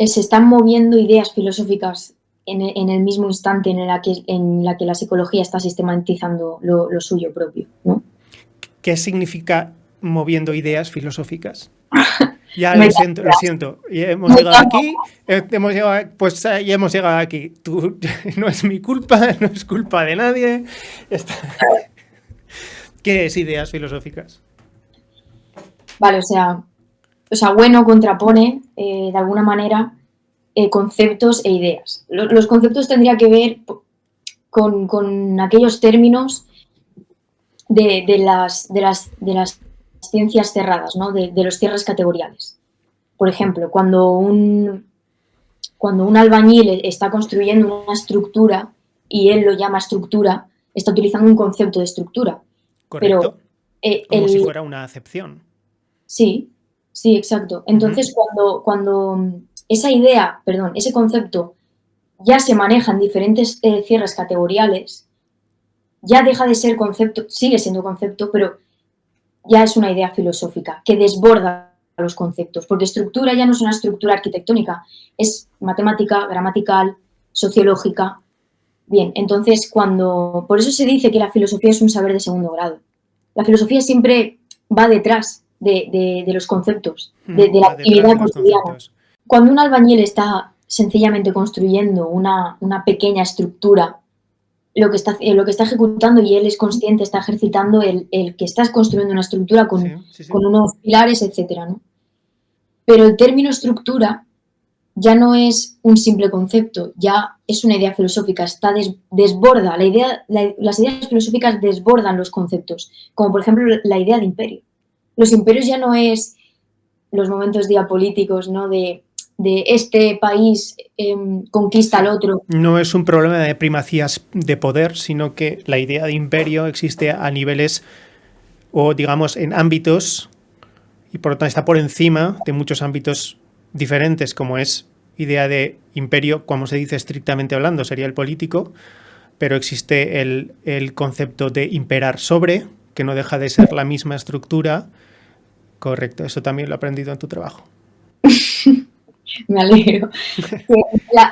se están moviendo ideas filosóficas en el mismo instante en la que la psicología está sistematizando lo suyo propio, ¿no? ¿Qué significa moviendo ideas filosóficas? Ya Me lo siento, lo encanta. siento. Ya hemos llegado aquí, hemos llegado, pues ya hemos llegado aquí. Tú, no es mi culpa, no es culpa de nadie. Está. ¿Qué es ideas filosóficas? Vale, o sea, bueno contrapone de alguna manera conceptos e ideas. Los conceptos tendría que ver con aquellos términos de las ciencias cerradas, ¿no? De los cierres categoriales. Por ejemplo, cuando un albañil está construyendo una estructura y él lo llama estructura, está utilizando un concepto de estructura. Pero ¿Correcto? eh, Como si el, fuera una acepción. sí, sí, exacto. Ujú. Entonces, cuando esa idea, perdón, ese concepto ya se maneja en diferentes cierres categoriales, ya deja de ser concepto, sigue siendo concepto, pero ya es una idea filosófica que desborda los conceptos, porque estructura ya no es una estructura arquitectónica, es matemática, gramatical, sociológica. Bien, entonces por eso se dice que la filosofía es un saber de segundo grado. La filosofía siempre va detrás de los conceptos, de la Va detrás actividad de los cotidiana. conceptos. Cuando un albañil está sencillamente construyendo una pequeña estructura, lo que está ejecutando y él es consciente, está ejercitando el que estás construyendo una estructura Sí, sí, sí. con unos pilares, etcétera, ¿no? Pero el término estructura ya no es un simple concepto, ya es una idea filosófica, desborda, las ideas filosóficas desbordan los conceptos, como por ejemplo la idea de imperio. Los imperios ya no es los momentos diapolíticos, ¿no? De este país conquista al Sí. otro. No es un problema de primacías de poder, sino que la idea de imperio existe a niveles o digamos en ámbitos y por lo tanto está por encima de muchos ámbitos diferentes como es idea de imperio, como se dice estrictamente hablando, sería el político, pero existe el concepto de imperar sobre, que no deja de ser la misma estructura. Correcto, eso también lo he aprendido en tu trabajo. Me alegro.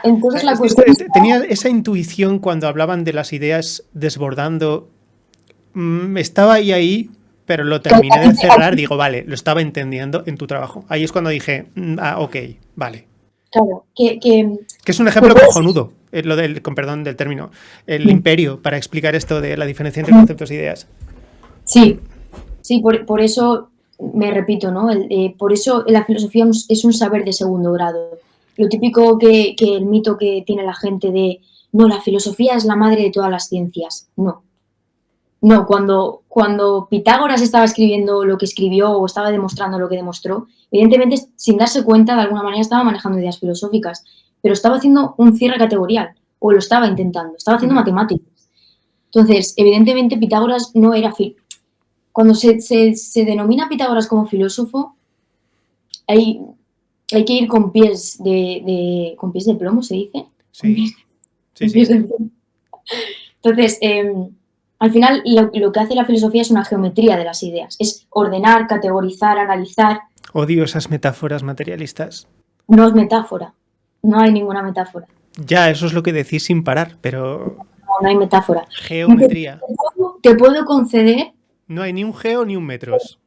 Entonces la cuestión es... Tenía esa intuición cuando hablaban de las ideas desbordando. Estaba ahí, pero lo terminé de cerrar. Digo, vale, lo estaba entendiendo en tu trabajo. Ahí es cuando dije, ok, vale. Claro, que es un ejemplo cojonudo, lo del, con perdón del término, el imperio, para explicar esto de la diferencia entre conceptos e ideas. Sí, por eso me repito, ¿no? Por eso la filosofía es un saber de segundo grado. Lo típico que el mito que tiene la gente de, no, la filosofía es la madre de todas las ciencias. No, cuando Pitágoras estaba escribiendo lo que escribió o estaba demostrando lo que demostró, evidentemente, sin darse cuenta, de alguna manera estaba manejando ideas filosóficas, pero estaba haciendo un cierre categorial, o lo estaba intentando, estaba haciendo matemáticas. Entonces, evidentemente, Pitágoras no era cuando se denomina Pitágoras como filósofo, hay que ir con pies con pies de plomo, ¿se dice? Sí. Entonces, al final lo que hace la filosofía es una geometría de las ideas, es ordenar, categorizar, analizar. Odio esas metáforas materialistas. No es metáfora, no hay ninguna metáfora. Ya, eso es lo que decís sin parar, pero... No hay metáfora. Geometría. Te puedo conceder... No hay ni un geo ni un metros.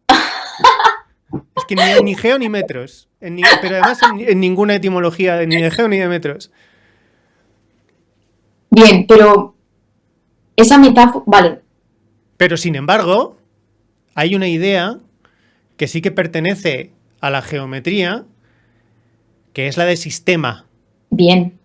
Es que ni hay ni geo ni metros. Pero además en ninguna etimología, ni de geo ni de metros. Bien, pero esa metáfora... Vale. Pero sin embargo, hay una idea que sí que pertenece a la geometría, que es la de sistema. Bien.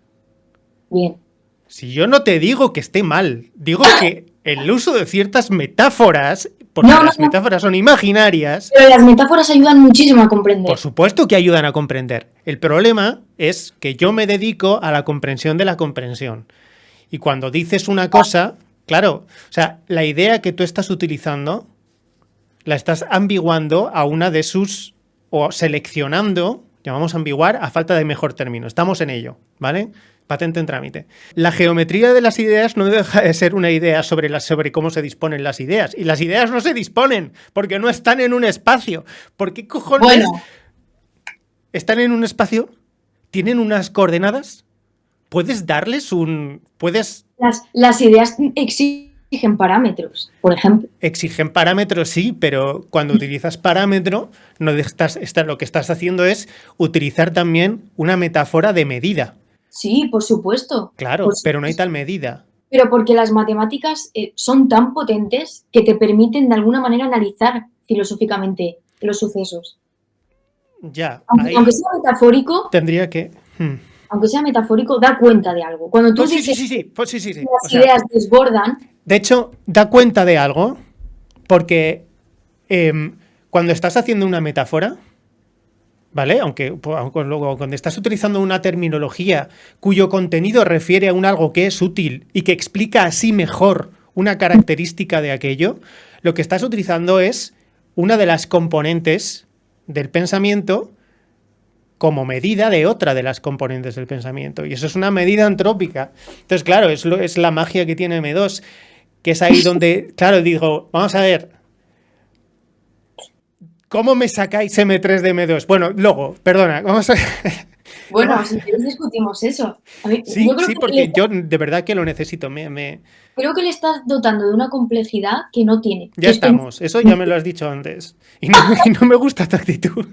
Si yo no te digo que esté mal, digo que el uso de ciertas metáforas, porque las metáforas son imaginarias... Pero las metáforas ayudan muchísimo a comprender. Por supuesto que ayudan a comprender. El problema es que yo me dedico a la comprensión de la comprensión. Y cuando dices una cosa, claro, o sea, la idea que tú estás utilizando la estás ambiguando a una de sus... o seleccionando, llamamos ambiguar a falta de mejor término. Estamos en ello, ¿vale? Patente en trámite. La geometría de las ideas no deja de ser una idea sobre cómo se disponen las ideas. Y las ideas no se disponen porque no están en un espacio. ¿Por qué cojones están en un espacio? ¿Tienen unas coordenadas? ¿Puedes darles un...? Las ideas exigen parámetros, por ejemplo. Exigen parámetros, sí, pero cuando utilizas parámetro, lo que estás haciendo es utilizar también una metáfora de medida. Sí, por supuesto. Claro, pero no hay tal medida. Pero porque las matemáticas son tan potentes que te permiten de alguna manera analizar filosóficamente los sucesos. Ya. Aunque sea metafórico. Tendría que... Aunque sea metafórico, da cuenta de algo. Cuando tú dices sí. las ideas desbordan... De hecho, da cuenta de algo porque cuando estás haciendo una metáfora, ¿vale? Aunque luego cuando estás utilizando una terminología cuyo contenido refiere a algo que es útil y que explica así mejor una característica de aquello, lo que estás utilizando es una de las componentes del pensamiento como medida de otra de las componentes del pensamiento. Y eso es una medida antrópica. Entonces, claro, es la magia que tiene M2, que es ahí donde, claro, digo, vamos a ver, ¿cómo me sacáis M3 de M2? Bueno, luego, perdona, vamos a... Bueno, si quieres discutimos eso. Sí, porque yo de verdad que lo necesito. Creo que le estás dotando de una complejidad que no tiene. Ya estamos, eso ya me lo has dicho antes. Y no me gusta tu actitud.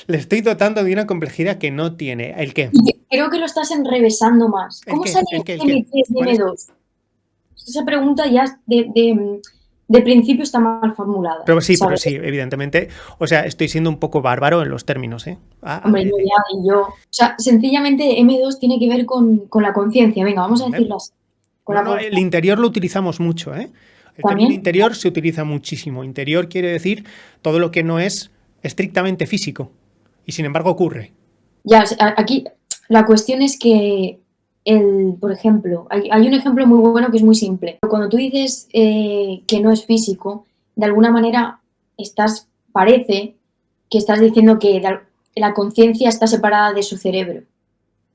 Le estoy dotando de una complejidad que no tiene. ¿El qué? Creo que lo estás enrevesando más. ¿Cómo sale M3 de M2? Esa pregunta ya de principio está mal formulada. Pero sí, evidentemente. O sea, estoy siendo un poco bárbaro en los términos, ¿eh? Hombre, yo. O sea, sencillamente M2 tiene que ver con la conciencia. Venga, vamos a decirlo así. El interior lo utilizamos mucho, ¿eh? El término interior se utiliza muchísimo. Interior quiere decir todo lo que no es estrictamente físico. Y sin embargo ocurre. Ya, aquí la cuestión es que por ejemplo, hay un ejemplo muy bueno que es muy simple. Cuando tú dices que no es físico, de alguna manera parece que estás diciendo que la conciencia está separada de su cerebro,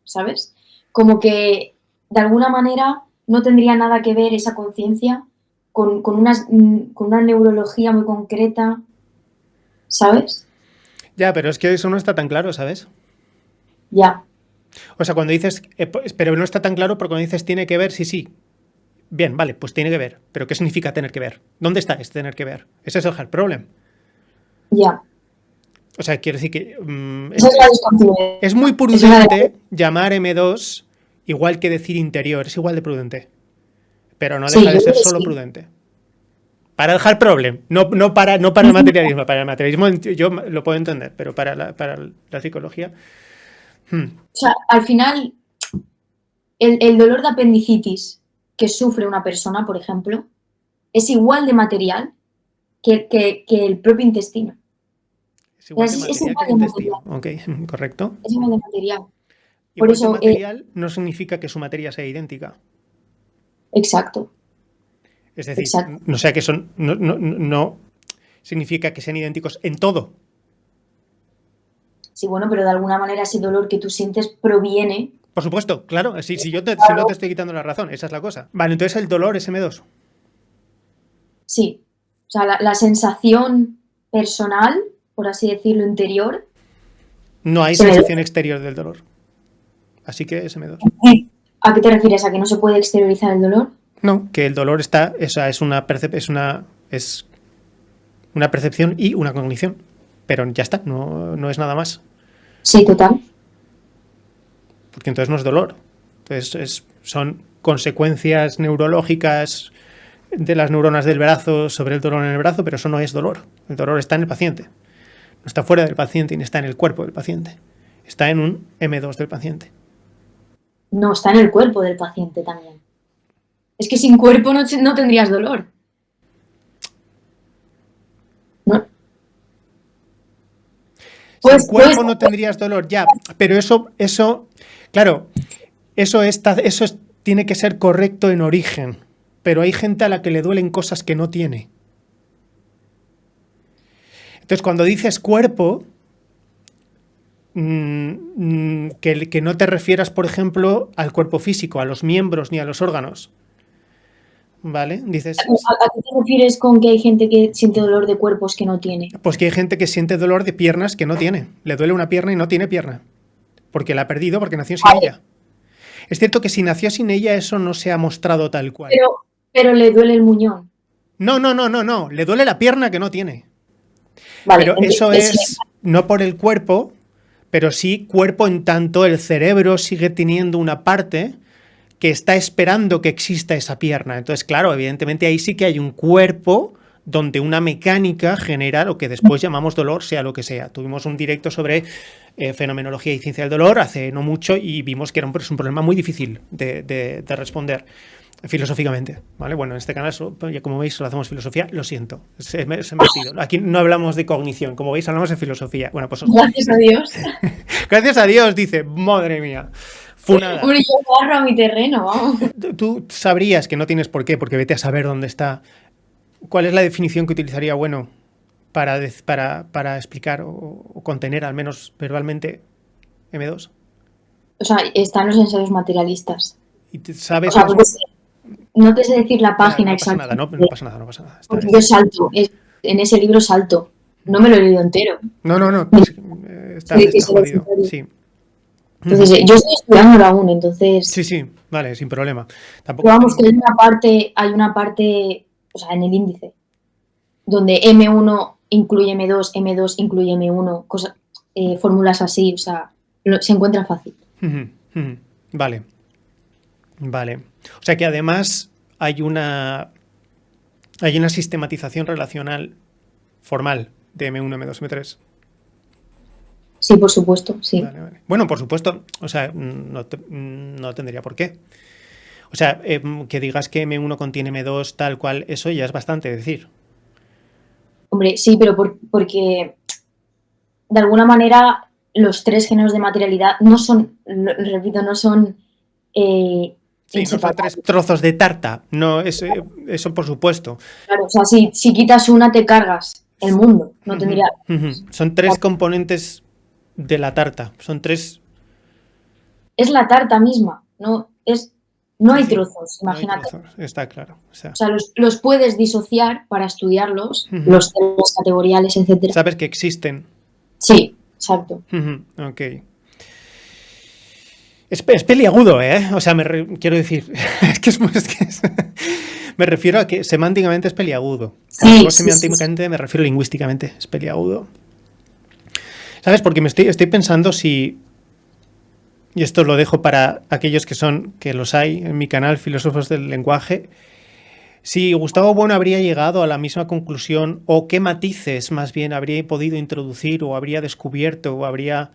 ¿sabes? Como que de alguna manera no tendría nada que ver esa conciencia con una neurología muy concreta, ¿sabes? Ya, pero es que eso no está tan claro, ¿sabes? Ya. O sea, cuando dices, pero no está tan claro porque cuando dices tiene que ver, sí, sí. Bien, vale, pues tiene que ver. Pero ¿qué significa tener que ver? ¿Dónde está este tener que ver? Ese es el hard problem. Ya. O sea, quiero decir que Esa es la descontinuidad. es muy prudente llamar M2 igual que decir interior. Es igual de prudente. Pero no deja de ser solo prudente. Para el hard problem, no para el materialismo. Para el materialismo yo lo puedo entender, pero para la psicología... O sea, al final, el dolor de apendicitis que sufre una persona, por ejemplo, es igual de material que el propio intestino. Es igual de material que el intestino. Ok, correcto. Es igual de material. Igual por eso, de material no significa que su materia sea idéntica. Exacto. Es decir, no sea que son, no significa que sean idénticos en todo. Sí, bueno, pero de alguna manera ese dolor que tú sientes proviene... Por supuesto, claro. Si no te estoy quitando la razón, esa es la cosa. Vale, entonces el dolor es M2. Sí. O sea, la sensación personal, por así decirlo, interior... No hay sensación exterior del dolor. Así que es M2. ¿A qué te refieres? ¿A que no se puede exteriorizar el dolor? No, que el dolor está... es una percepción y una cognición. Pero ya está, no es nada más. Sí, total. Porque entonces no es dolor. Entonces son consecuencias neurológicas de las neuronas del brazo sobre el dolor en el brazo, pero eso no es dolor. El dolor está en el paciente. No está fuera del paciente ni está en el cuerpo del paciente. Está en un M2 del paciente. No, está en el cuerpo del paciente también. Es que sin cuerpo no tendrías dolor. No. Sin cuerpo no tendrías dolor, ya. Pero eso, claro, eso tiene que ser correcto en origen. Pero hay gente a la que le duelen cosas que no tiene. Entonces, cuando dices cuerpo, que no te refieras, por ejemplo, al cuerpo físico, a los miembros ni a los órganos. ¿Vale? Dices... ¿A qué te refieres con que hay gente que siente dolor de cuerpos que no tiene? Pues que hay gente que siente dolor de piernas que no tiene. Le duele una pierna y no tiene pierna. Porque la ha perdido porque nació sin ella. Es cierto que si nació sin ella eso no se ha mostrado tal cual. Pero le duele el muñón. No. Le duele la pierna que no tiene. Vale, pero eso es no por el cuerpo, pero sí cuerpo en tanto el cerebro sigue teniendo una parte que está esperando que exista esa pierna. Entonces, claro, evidentemente ahí sí que hay un cuerpo donde una mecánica genera lo que después llamamos dolor, sea lo que sea. Tuvimos un directo sobre fenomenología y ciencia del dolor hace no mucho y vimos que era un problema muy difícil de responder filosóficamente, ¿vale? Bueno, en este canal, ya como veis, solo hacemos filosofía, lo siento, se me ha metido. Aquí no hablamos de cognición, como veis, hablamos de filosofía. Bueno, pues gracias a Dios. Gracias a Dios, dice, madre mía. Funada. Hombre, yo agarro a mi terreno, vamos. Tú sabrías que no tienes por qué, porque vete a saber dónde está. ¿Cuál es la definición que utilizaría bueno para explicar o contener, al menos verbalmente, M2? O sea, están los ensayos materialistas. ¿Y sabes? O sea, no te sé decir la página exacta. No pasa nada. Porque yo salto, en ese libro salto. No me lo he leído entero. No. Está jodido. Sí. Entonces, yo estoy estudiándolo aún, entonces... Sí, vale, sin problema. Tampoco vamos, que hay una parte, o sea, en el índice, donde M1 incluye M2, M2 incluye M1, fórmulas así, o sea, se encuentra fácil. Vale. O sea que además hay una sistematización relacional formal de M1, M2, M3. Sí, por supuesto, sí. Vale. Bueno, por supuesto, o sea, no tendría por qué. O sea, que digas que M1 contiene M2 tal cual, eso ya es bastante decir. Hombre, sí, pero porque de alguna manera los tres géneros de materialidad no son, repito, no son... sí, no son tres trozos de tarta, no, eso por supuesto. Claro, o sea, si quitas una te cargas el mundo, no tendría... Son tres componentes de la tarta. Son 3... Es la tarta misma, no hay trozos, imagínate. No hay trozos, está claro. O sea, los puedes disociar para estudiarlos, Uh-huh. los temas categoriales, etc. Sabes que existen. Sí, exacto. Uh-huh. Ok. Es peliagudo, ¿eh? O sea, quiero decir, me refiero a que semánticamente es peliagudo. Sí, semánticamente me refiero lingüísticamente, es peliagudo. ¿Sabes? Porque estoy pensando si, y esto lo dejo para aquellos que los hay en mi canal, Filósofos del Lenguaje, si Gustavo Bueno habría llegado a la misma conclusión, o qué matices más bien habría podido introducir, o habría descubierto, o habría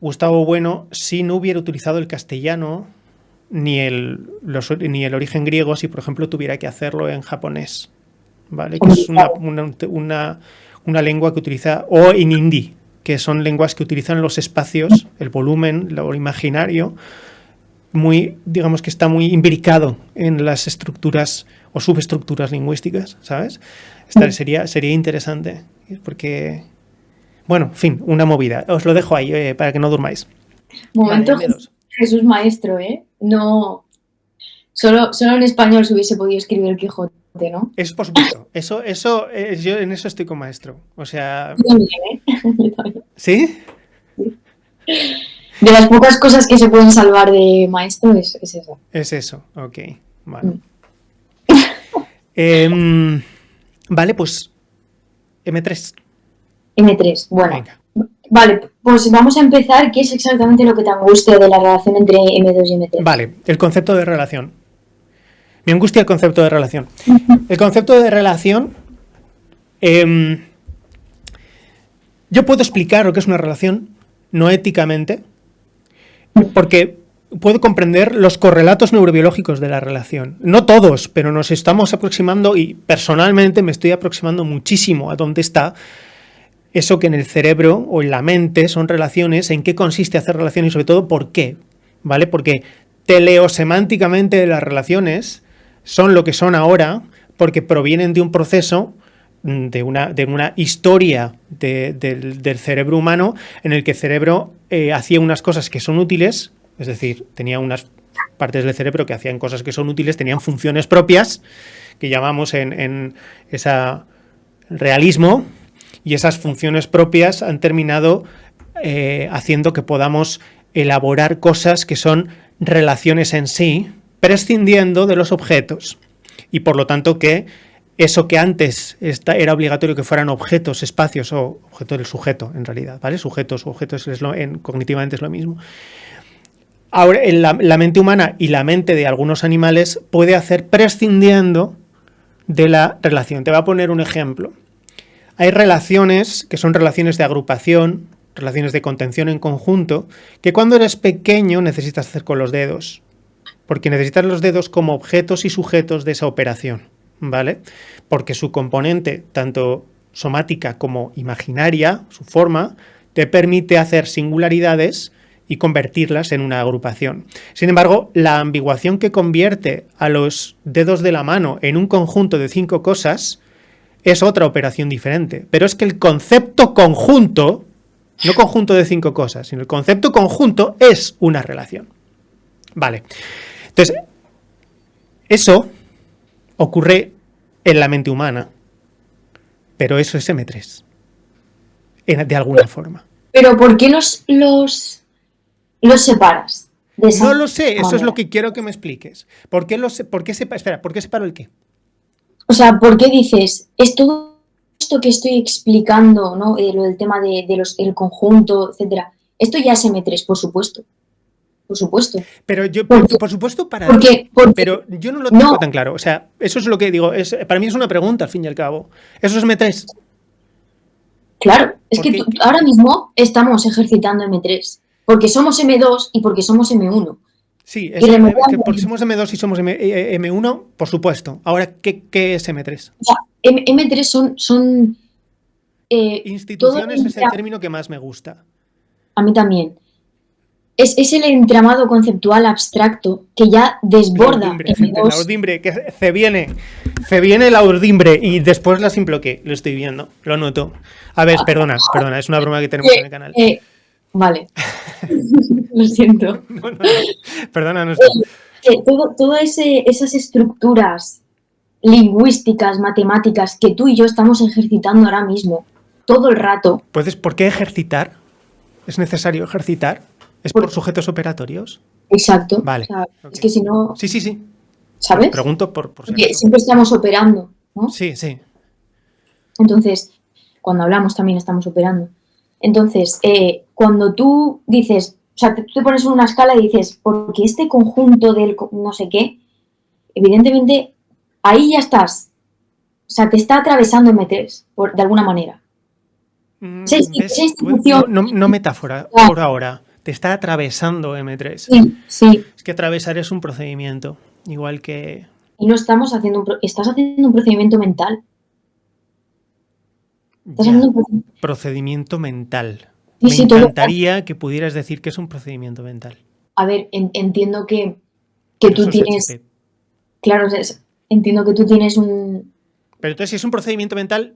Gustavo Bueno si no hubiera utilizado el castellano ni el origen griego, si por ejemplo tuviera que hacerlo en japonés, ¿vale? Que es una lengua que utiliza, o en hindi, que son lenguas que utilizan los espacios, el volumen, lo imaginario, muy, digamos que está muy imbricado en las estructuras o subestructuras lingüísticas, ¿sabes? Sería interesante, porque, bueno, en fin, una movida. Os lo dejo ahí para que no durmáis. Momento vale, Jesús maestro, ¿eh? No, solo en español se hubiese podido escribir el Quijote, ¿no? Eso, por supuesto. Yo en eso estoy con maestro. O sea... Yo también, ¿eh? ¿Sí? Sí. De las pocas cosas que se pueden salvar de maestro es eso. Es eso, ok. Bueno. Vale, pues M3. M3, bueno. Venga. Vale, pues vamos a empezar. ¿Qué es exactamente lo que te angustia de la relación entre M2 y M3? Vale, el concepto de relación. Me angustia el concepto de relación. El concepto de relación... yo puedo explicar lo que es una relación no éticamente, porque puedo comprender los correlatos neurobiológicos de la relación. No todos, pero nos estamos aproximando, y personalmente me estoy aproximando muchísimo a dónde está eso que en el cerebro o en la mente son relaciones, en qué consiste hacer relaciones y sobre todo por qué, ¿vale? Porque teleosemánticamente las relaciones son lo que son ahora porque provienen de un proceso, de una historia del cerebro humano, en el que el cerebro hacía unas cosas que son útiles, es decir, tenía unas partes del cerebro que hacían cosas que son útiles, tenían funciones propias, que llamamos en esa realismo, y esas funciones propias han terminado haciendo que podamos elaborar cosas que son relaciones en sí, prescindiendo de los objetos, y por lo tanto que eso que antes era obligatorio que fueran objetos, espacios, o objeto del sujeto, en realidad, ¿vale? Sujetos o objetos cognitivamente es lo mismo. Ahora, la mente humana y la mente de algunos animales puede hacer prescindiendo de la relación. Te voy a poner un ejemplo. Hay relaciones que son relaciones de agrupación, relaciones de contención en conjunto, que cuando eres pequeño necesitas hacer con los dedos, porque necesitas los dedos como objetos y sujetos de esa operación, ¿vale? Porque su componente, tanto somática como imaginaria, su forma, te permite hacer singularidades y convertirlas en una agrupación. Sin embargo, la ambiguación que convierte a los dedos de la mano en un conjunto de 5 cosas es otra operación diferente. Pero es que el concepto conjunto, no conjunto de 5 cosas, sino el concepto conjunto es una relación. Vale. Entonces, eso ocurre en la mente humana, pero eso es M3, de alguna forma. ¿Pero por qué los separas? No lo sé, eso es lo que quiero que me expliques. ¿Por qué separo el qué? O sea, ¿por qué dices, es todo esto que estoy explicando, ¿no? Lo del tema el conjunto, etcétera? Esto ya es M3, por supuesto. Por supuesto. Pero yo, por supuesto, porque pero yo no lo tengo tan claro. O sea, eso es lo que digo. Para mí es una pregunta, al fin y al cabo. ¿Eso es M3? Claro, es que ahora mismo estamos ejercitando M3. Porque somos M2 y porque somos M1. Sí, porque somos M2 y somos M1, por supuesto. Ahora, ¿qué es M3? O sea, M3 son instituciones es el término que más me gusta. A mí también. Es el entramado conceptual abstracto que ya desborda. La urdimbre, que se viene la urdimbre y después la simploqué. Lo estoy viendo, lo noto. A ver, perdona, es una broma que tenemos en el canal. Vale. Lo siento. No. Perdónanos. Todas esas estructuras lingüísticas, matemáticas que tú y yo estamos ejercitando ahora mismo, todo el rato. ¿Por qué ejercitar? ¿Es necesario ejercitar? ¿Es por sujetos operatorios? Exacto. Vale. O sea, es que si no... Sí. ¿Sabes? Pregunto por Porque siempre estamos operando, ¿no? Sí. Entonces, cuando hablamos también estamos operando. Entonces, cuando tú dices, o sea, tú te pones en una escala y dices, porque este conjunto del no sé qué, evidentemente, ahí ya estás. O sea, te está atravesando M3, de alguna manera. Esa institución... No metáfora, por ahora. Te está atravesando M3. Sí. Es que atravesar es un procedimiento, igual que... Y no estás haciendo un procedimiento mental. Procedimiento mental. Sí, Me encantaría que pudieras decir que es un procedimiento mental. A ver, entiendo que tú tienes... HP. Claro, entiendo que tú tienes un... Pero entonces, si es un procedimiento mental,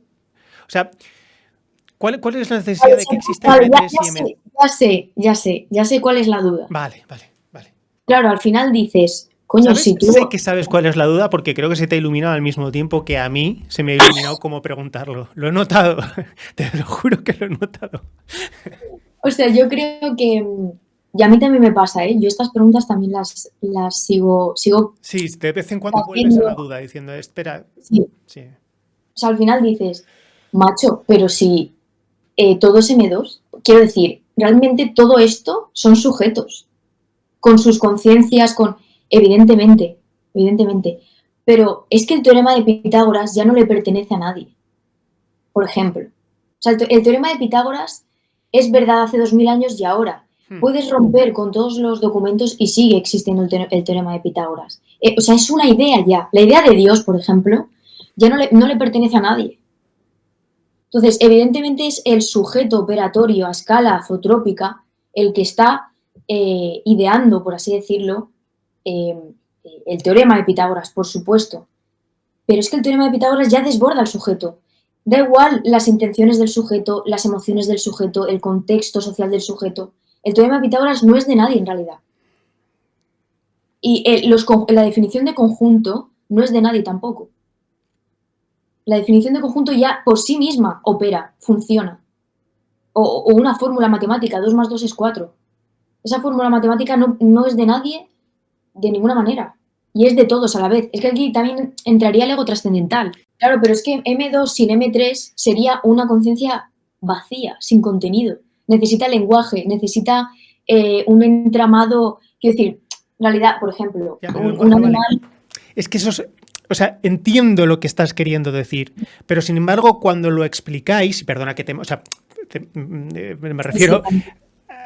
o sea, ¿cuál es la necesidad de que exista M3 y M3? Ya sé cuál es la duda. Vale. Claro, al final dices, coño, si tú... Sé que sabes cuál es la duda porque creo que se te ha iluminado al mismo tiempo que a mí se me ha iluminado cómo preguntarlo. Lo he notado, te lo juro que lo he notado. O sea, yo creo que... Y a mí también me pasa, ¿eh? Yo estas preguntas también las sigo... Sí, de vez en cuando vuelves a la duda diciendo, espera... Sí. O sea, al final dices, macho, pero si todo es M2, quiero decir, realmente todo esto son sujetos, con sus conciencias, evidentemente, pero es que el teorema de Pitágoras ya no le pertenece a nadie, por ejemplo. O sea, el teorema de Pitágoras es verdad hace 2000 años y ahora. Puedes romper con todos los documentos y sigue existiendo el teorema de Pitágoras. O sea, es una idea ya. La idea de Dios, por ejemplo, ya no le pertenece a nadie. Entonces, evidentemente es el sujeto operatorio a escala azotrópica el que está ideando, por así decirlo, el teorema de Pitágoras, por supuesto. Pero es que el teorema de Pitágoras ya desborda al sujeto. Da igual las intenciones del sujeto, las emociones del sujeto, el contexto social del sujeto. El teorema de Pitágoras no es de nadie en realidad. Y la definición de conjunto no es de nadie tampoco. La definición de conjunto ya por sí misma opera, funciona. O una fórmula matemática, 2 más 2 es 4. Esa fórmula matemática no es de nadie de ninguna manera. Y es de todos a la vez. Es que aquí también entraría el ego trascendental. Claro, pero es que M2 sin M3 sería una conciencia vacía, sin contenido. Necesita lenguaje, necesita un entramado. Quiero decir, en realidad, por ejemplo, un animal... Es que eso es... O sea, entiendo lo que estás queriendo decir, pero sin embargo, cuando lo explicáis, y perdona que me refiero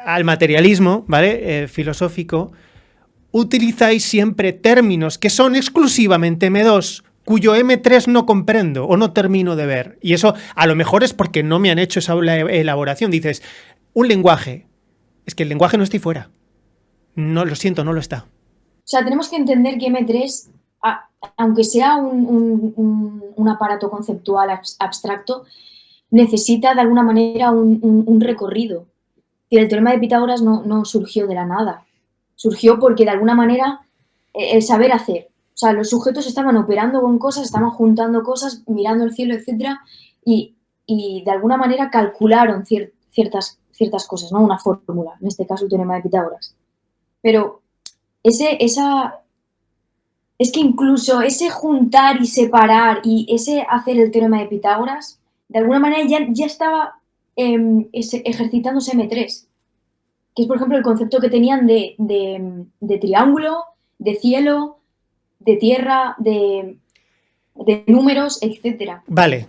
al materialismo, ¿vale? Filosófico, utilizáis siempre términos que son exclusivamente M2, cuyo M3 no comprendo o no termino de ver. Y eso a lo mejor es porque no me han hecho esa elaboración. Dices, un lenguaje. Es que el lenguaje no está ahí fuera. No, lo siento, no lo está. O sea, tenemos que entender que M3... aunque sea un aparato conceptual abstracto, necesita de alguna manera un recorrido. Y el teorema de Pitágoras no surgió de la nada. Surgió porque de alguna manera el saber hacer. O sea, los sujetos estaban operando con cosas, estaban juntando cosas, mirando el cielo, etc. Y de alguna manera calcularon ciertas cosas, ¿no? Una fórmula, en este caso el teorema de Pitágoras. Pero es que incluso ese juntar y separar y ese hacer el teorema de Pitágoras, de alguna manera ya estaba ejercitándose M3, que es, por ejemplo, el concepto que tenían de triángulo, de cielo, de tierra, de números, etc. Vale,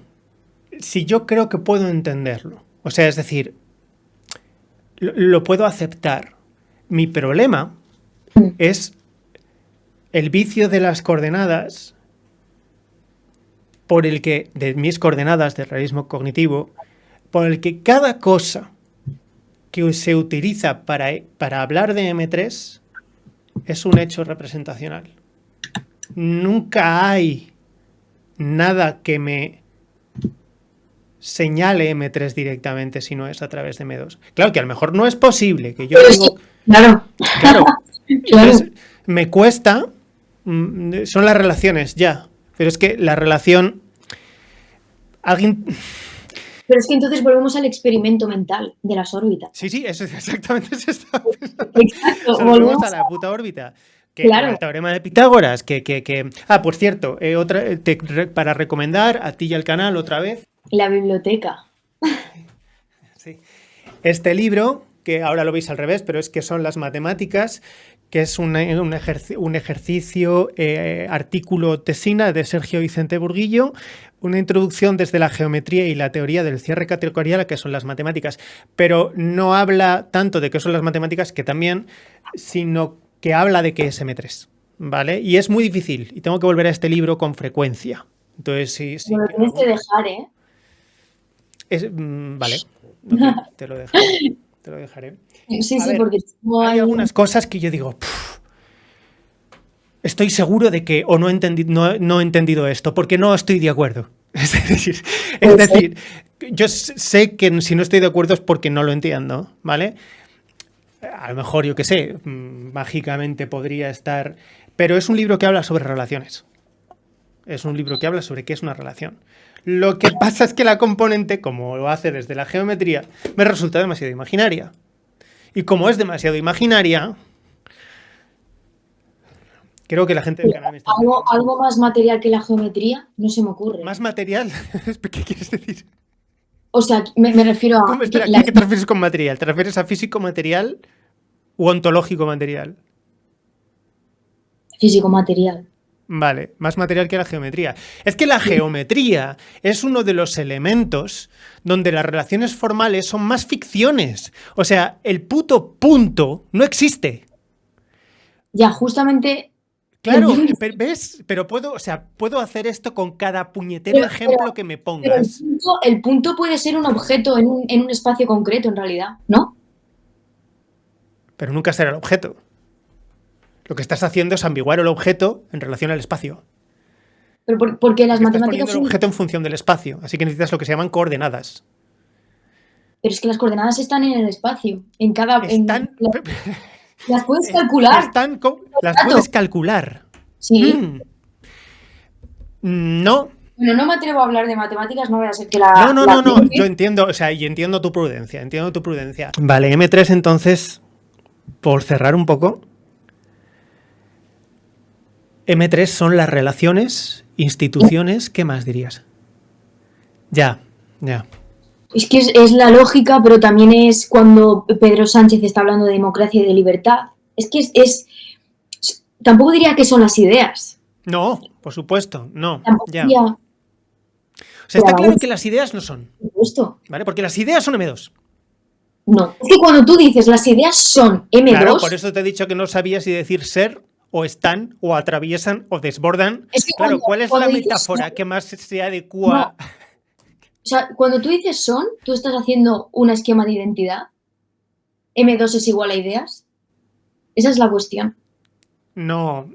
si yo creo que puedo entenderlo, o sea, es decir, lo puedo aceptar. Mi problema es el vicio de las coordenadas por el que, de mis coordenadas del realismo cognitivo, por el que cada cosa que se utiliza para hablar de M3 es un hecho representacional. Nunca hay nada que me señale M3 directamente si no es a través de M2. Claro que a lo mejor no es posible, que yo Pero digo, claro, claro, claro. entonces me cuesta, son las relaciones ya, pero es que la relación, alguien, Pero es que entonces volvemos al experimento mental de las órbitas. sí, eso es exactamente eso. Exacto, Volvemos volvemos a la puta órbita. O claro. al teorema de Pitágoras, por cierto, para recomendar a ti y al canal otra vez, La biblioteca. sí, este libro, que ahora lo veis al revés, pero es que son las matemáticas, que es un ejercicio, artículo tesina de Sergio Vicente Burguillo, una introducción desde la geometría y la teoría del cierre categorial, que son las matemáticas, pero no habla tanto de qué son las matemáticas, que también, sino que habla de qué es M3, ¿vale? Y es muy difícil, y tengo que volver a este libro con frecuencia. Entonces, sí. Me lo tienes que dejar, ¿eh? Vale, okay, te lo dejaré. Te lo dejaré. Sí, A ver, porque hay algunas cosas que yo digo, estoy seguro de que o no he entendido esto, porque no estoy de acuerdo. Es decir, yo sé que si no estoy de acuerdo es porque no lo entiendo, ¿vale? A lo mejor, yo qué sé, mágicamente podría estar... Pero es un libro que habla sobre relaciones. Es un libro que habla sobre qué es una relación. Lo que pasa es que la componente, como lo hace desde la geometría, me resulta demasiado imaginaria. Y como es demasiado imaginaria, creo que la gente del canal me está algo más material que la geometría no se me ocurre. ¿Más material? ¿Qué quieres decir? O sea, me refiero a... Espera, ¿qué te refieres con material? ¿Te refieres a físico material o ontológico material? Físico material. Vale, más material que la geometría. Es que la geometría es uno de los elementos donde las relaciones formales son más ficciones. O sea, el puto punto no existe. Ya, justamente... Claro, ¿ves? Pero puedo hacer esto con cada puñetero ejemplo que me pongas. Pero el punto puede ser un objeto en un espacio concreto, en realidad, ¿no? Pero nunca será el objeto. Lo que estás haciendo es ambiguar el objeto en relación al espacio. Pero porque las Estás matemáticas poniendo el objeto en función del espacio, así que necesitas lo que se llaman coordenadas. Pero es que las coordenadas están en el espacio, en cada... Las puedes Las puedes calcular. Sí. No. Bueno, no me atrevo a hablar de matemáticas, no voy a ser que la... No. Yo entiendo, y entiendo tu prudencia, Vale, M3 entonces, por cerrar un poco, M3 son las relaciones, instituciones, ¿qué más dirías? Ya. Es que es la lógica, pero también es cuando Pedro Sánchez está hablando de democracia y de libertad. Es que tampoco diría que son las ideas. No, por supuesto, no. Tampoco Ya. diría... O sea, está claro que las ideas no son. Por supuesto. ¿Vale? Porque las ideas son M2. No. Es que cuando tú dices las ideas son M2... Claro, por eso te he dicho que no sabías si decir ser o están o atraviesan o desbordan. Es que claro, ¿cuál es la metáfora que más se adecua? No. O sea, cuando tú dices son, tú estás haciendo un esquema de identidad. M2 es igual a ideas. Esa es la cuestión. No.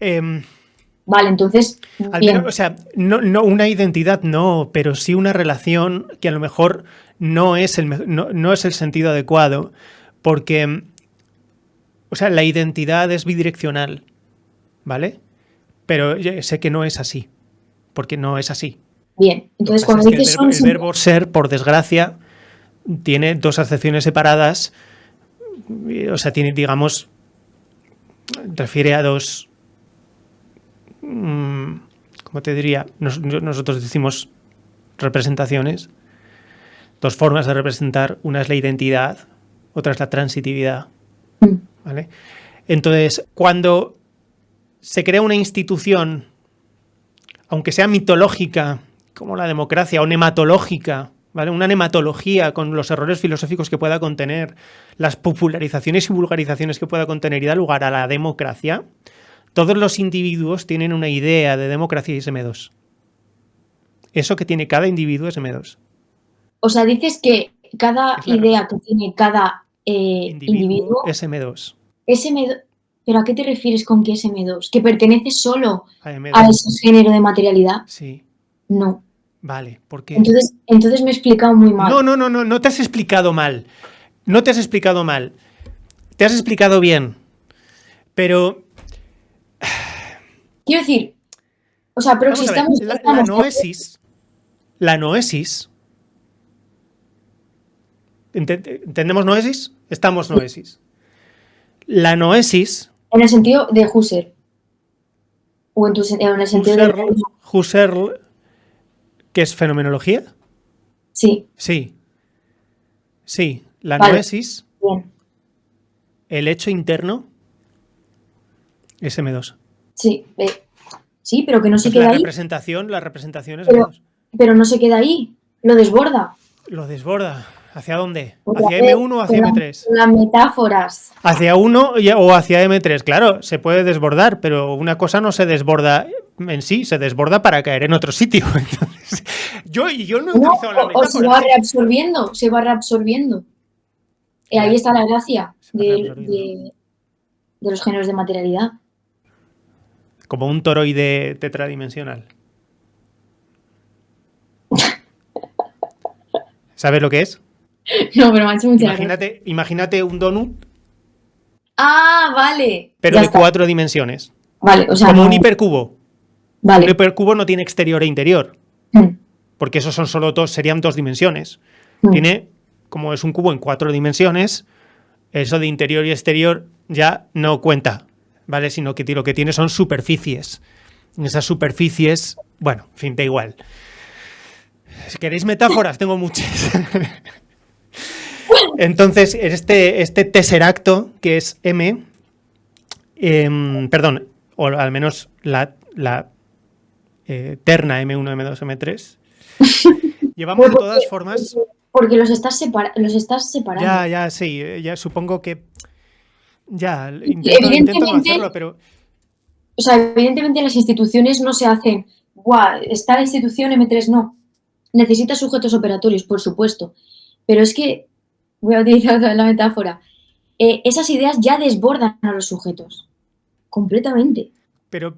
Vale, entonces... Menos, o sea, no una identidad no, pero sí una relación que a lo mejor no es el sentido adecuado, porque, o sea, la identidad es bidireccional, ¿vale? Pero sé que no es así, porque no es así. Bien, entonces cuando dices el verbo ser, por desgracia, tiene dos acepciones separadas, o sea, tiene, digamos, refiere a dos... ¿Cómo te diría? Nosotros decimos representaciones, dos formas de representar. Una es la identidad, otra es la transitividad. ¿Vale? Entonces, cuando se crea una institución, aunque sea mitológica, como la democracia, o nematológica, ¿vale? Una nematología con los errores filosóficos que pueda contener, las popularizaciones y vulgarizaciones que pueda contener y da lugar a la democracia, todos los individuos tienen una idea de democracia y es M2. Eso que tiene cada individuo es M2. O sea, dices que cada idea que tiene cada individuo es M2. Es M2. ¿Pero a qué te refieres con que es M2? ¿Que pertenece solo a ese género de materialidad? Sí. No. Vale, ¿por qué? Entonces me he explicado muy mal. No te has explicado mal. No te has explicado mal. Te has explicado bien. Pero, Quiero decir, o sea, pero si vamos a ver, la noesis, ¿entendemos noesis? Estamos noesis. La noesis, en el sentido de Husserl. O en el sentido de... Husserl, ¿qué es fenomenología? Sí, Sí, la vale, noesis, bien. el hecho interno, es M2. Sí, sí, pero que no se Pues queda ahí. la representación es Pero, M2. pero no se queda ahí, lo desborda. Lo desborda. ¿Hacia dónde? Otra ¿Hacia vez, M1 o hacia M3? con las metáforas. Hacia 1 o hacia M3. Claro, se puede desbordar, pero una cosa no se desborda en sí, se desborda para caer en otro sitio. Entonces, yo no he No, utilizado la o se metáfora. va reabsorbiendo, se va reabsorbiendo. Y ahí está la gracia Se va reabsorbiendo. de los géneros de materialidad. Como un toroide tetradimensional. ¿Sabes lo que es? No, pero me ha hecho mucha gracia. Imagínate un donut, Ah, vale. pero Ya de está. 4 dimensiones. Vale, o sea, Como no. un hipercubo. Un Vale. hipercubo no tiene exterior e interior, Mm, porque esos son solo serían 2 dimensiones. mm. Tiene, como es un cubo en 4 dimensiones, eso de interior y exterior ya no cuenta, ¿vale? Sino que lo que tiene son superficies. En esas superficies, bueno, en fin, da igual. Si queréis metáforas, tengo muchas. Entonces, este tesseracto, que es M, perdón, o al menos la terna M1, M2, M3, llevamos de todas formas... Porque los estás separando. Ya, sí, ya supongo que... Ya, intento no hacerlo, pero... O sea, evidentemente las instituciones no se hacen, ¡guau! Está la institución M3, no. Necesita sujetos operatorios, por supuesto. Pero es que, voy a utilizar otra vez la metáfora, esas ideas ya desbordan a los sujetos. Completamente. Pero...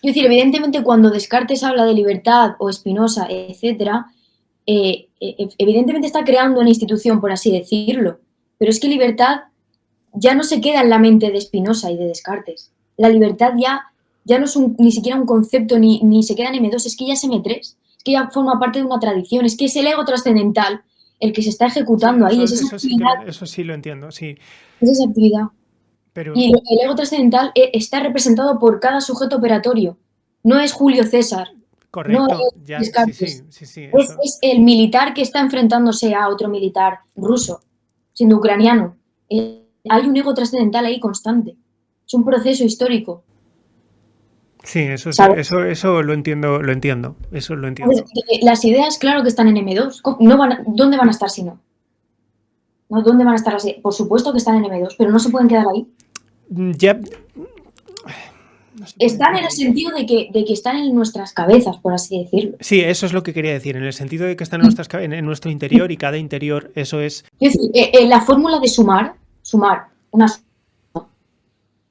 Es decir, evidentemente cuando Descartes habla de libertad o Spinoza, etcétera, evidentemente está creando una institución, por así decirlo. Pero es que libertad ya no se queda en la mente de Spinoza y de Descartes. La libertad ya no es ni siquiera un concepto, ni se queda en M2, es que ya es M3. Es que ya forma parte de una tradición, es que es el ego trascendental el que se está ejecutando ahí, es esa actividad. Eso sí lo entiendo, sí. Es esa actividad. Pero... Y el ego trascendental está representado por cada sujeto operatorio. No es Julio César. Correcto, No es ya, Descartes. sí. Es el militar que está enfrentándose a otro militar ruso, siendo ucraniano. Hay un ego trascendental ahí constante. Es un proceso histórico. Sí, eso lo entiendo, eso lo entiendo. Entonces, las ideas, claro que están en M2. ¿Dónde van a estar si no? ¿No? ¿Dónde van a estar las ideas? Por supuesto que están en M2, pero no se pueden quedar ahí. Ya... No están en el sentido de que están en nuestras cabezas, por así decirlo. Sí, eso es lo que quería decir, en el sentido de que están en nuestro interior y cada interior, eso es... Es decir, la fórmula de sumar, una suma.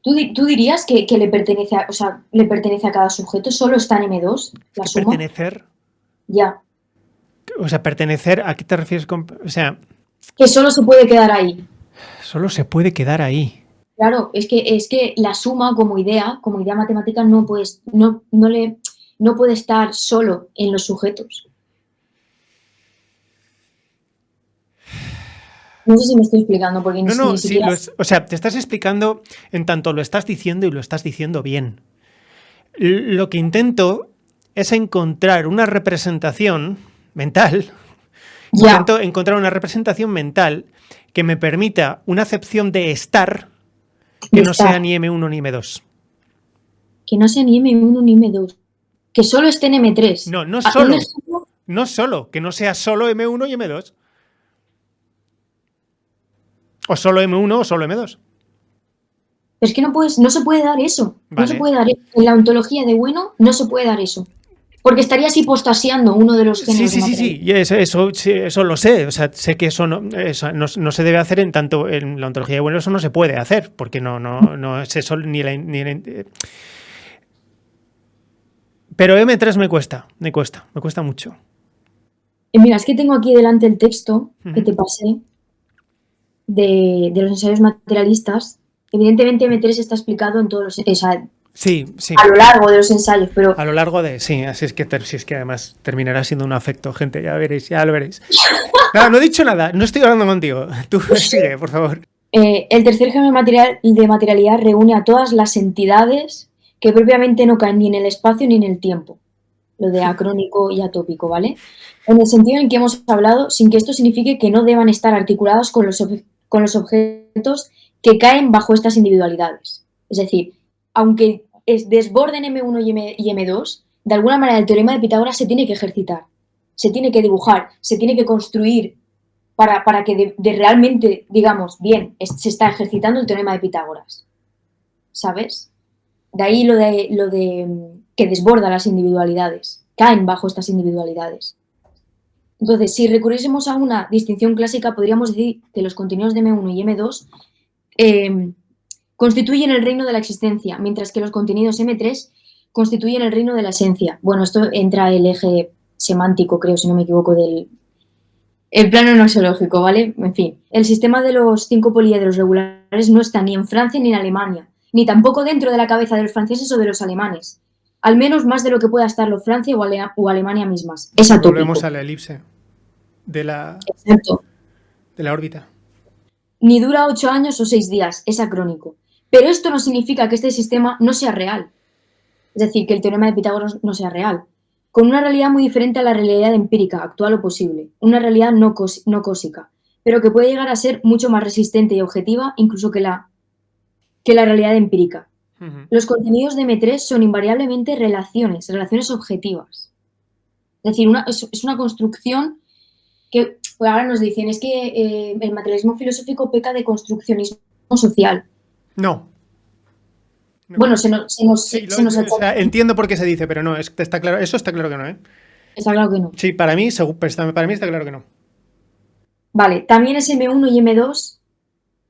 ¿Tú dirías que le pertenece a cada sujeto? ¿Solo está en M2 la suma? Pertenecer... Ya. O sea, pertenecer, ¿a qué te refieres con...? O sea... Que solo se puede quedar ahí. Solo se puede quedar ahí. Claro, es que la suma como idea matemática no puede estar solo en los sujetos. No sé si me estoy explicando, porque ni siquiera... o sea, te estás explicando en tanto lo estás diciendo y lo estás diciendo bien. Lo que intento es encontrar una representación mental. Intento encontrar una representación mental que me permita una acepción de estar que no sea ni M1 ni M2. Que no sea ni M1 ni M2. Que solo esté en M3. No solo. Que no sea solo M1 y M2. O solo M1 o solo M2. Pero es que no se puede dar eso. Vale. No se puede dar eso. En la ontología de bueno no se puede dar eso. Porque estarías hipostaseando uno de los géneros. Sí. Eso lo sé. O sea, sé que eso no se debe hacer en tanto en la ontología de bueno, eso no se puede hacer, porque no es eso ni Pero M3 me cuesta mucho. Mira, es que tengo aquí delante el texto que Ujú. te pasé de los ensayos materialistas. Evidentemente M3 está explicado en todos los, o sea, Sí, sí. a lo largo de los ensayos, pero A lo largo de... Sí, así es que además terminará siendo un afecto, gente, ya veréis, ya lo veréis. No, no he dicho nada, no estoy hablando contigo. Tú sigue, por favor. el tercer género de materialidad reúne a todas las entidades que propiamente no caen ni en el espacio ni en el tiempo. Lo de acrónico y atópico, ¿vale? En el sentido en que hemos hablado, sin que esto signifique que no deban estar articulados con los objetos que caen bajo estas individualidades. Es decir, aunque desborden M1 y M2, de alguna manera el teorema de Pitágoras se tiene que ejercitar, se tiene que dibujar, se tiene que construir para que realmente digamos, bien, se está ejercitando el teorema de Pitágoras. ¿Sabes? De ahí lo de que desborda las individualidades, caen bajo estas individualidades. Entonces, si recurriésemos a una distinción clásica, podríamos decir que los contenidos de M1 y M2 constituyen el reino de la existencia, mientras que los contenidos M3 constituyen el reino de la esencia. Bueno, esto entra el eje semántico, creo, si no me equivoco, del el plano nosológico, ¿vale? En fin, el sistema de los 5 poliedros regulares no está ni en Francia ni en Alemania, ni tampoco dentro de la cabeza de los franceses o de los alemanes. Al menos más de lo que pueda estarlo Francia o Alemania mismas. Es atópico. Volvemos a la elipse Exacto. de la órbita. Ni dura 8 años o 6 días, es acrónico. Pero esto no significa que este sistema no sea real. Es decir, que el teorema de Pitágoras no sea real. Con una realidad muy diferente a la realidad empírica, actual o posible. Una realidad no cósica, pero que puede llegar a ser mucho más resistente y objetiva incluso que la realidad empírica. Uh-huh. Los contenidos de M3 son invariablemente relaciones objetivas. Es decir, es una construcción que pues ahora nos dicen, es que el materialismo filosófico peca de construccionismo social. No. Bueno, se nos o sea, entiendo por qué se dice, pero no, está claro, eso está claro que no, ¿eh? Está claro que no. Sí, para mí está claro que no. Vale, también es M1 y M2,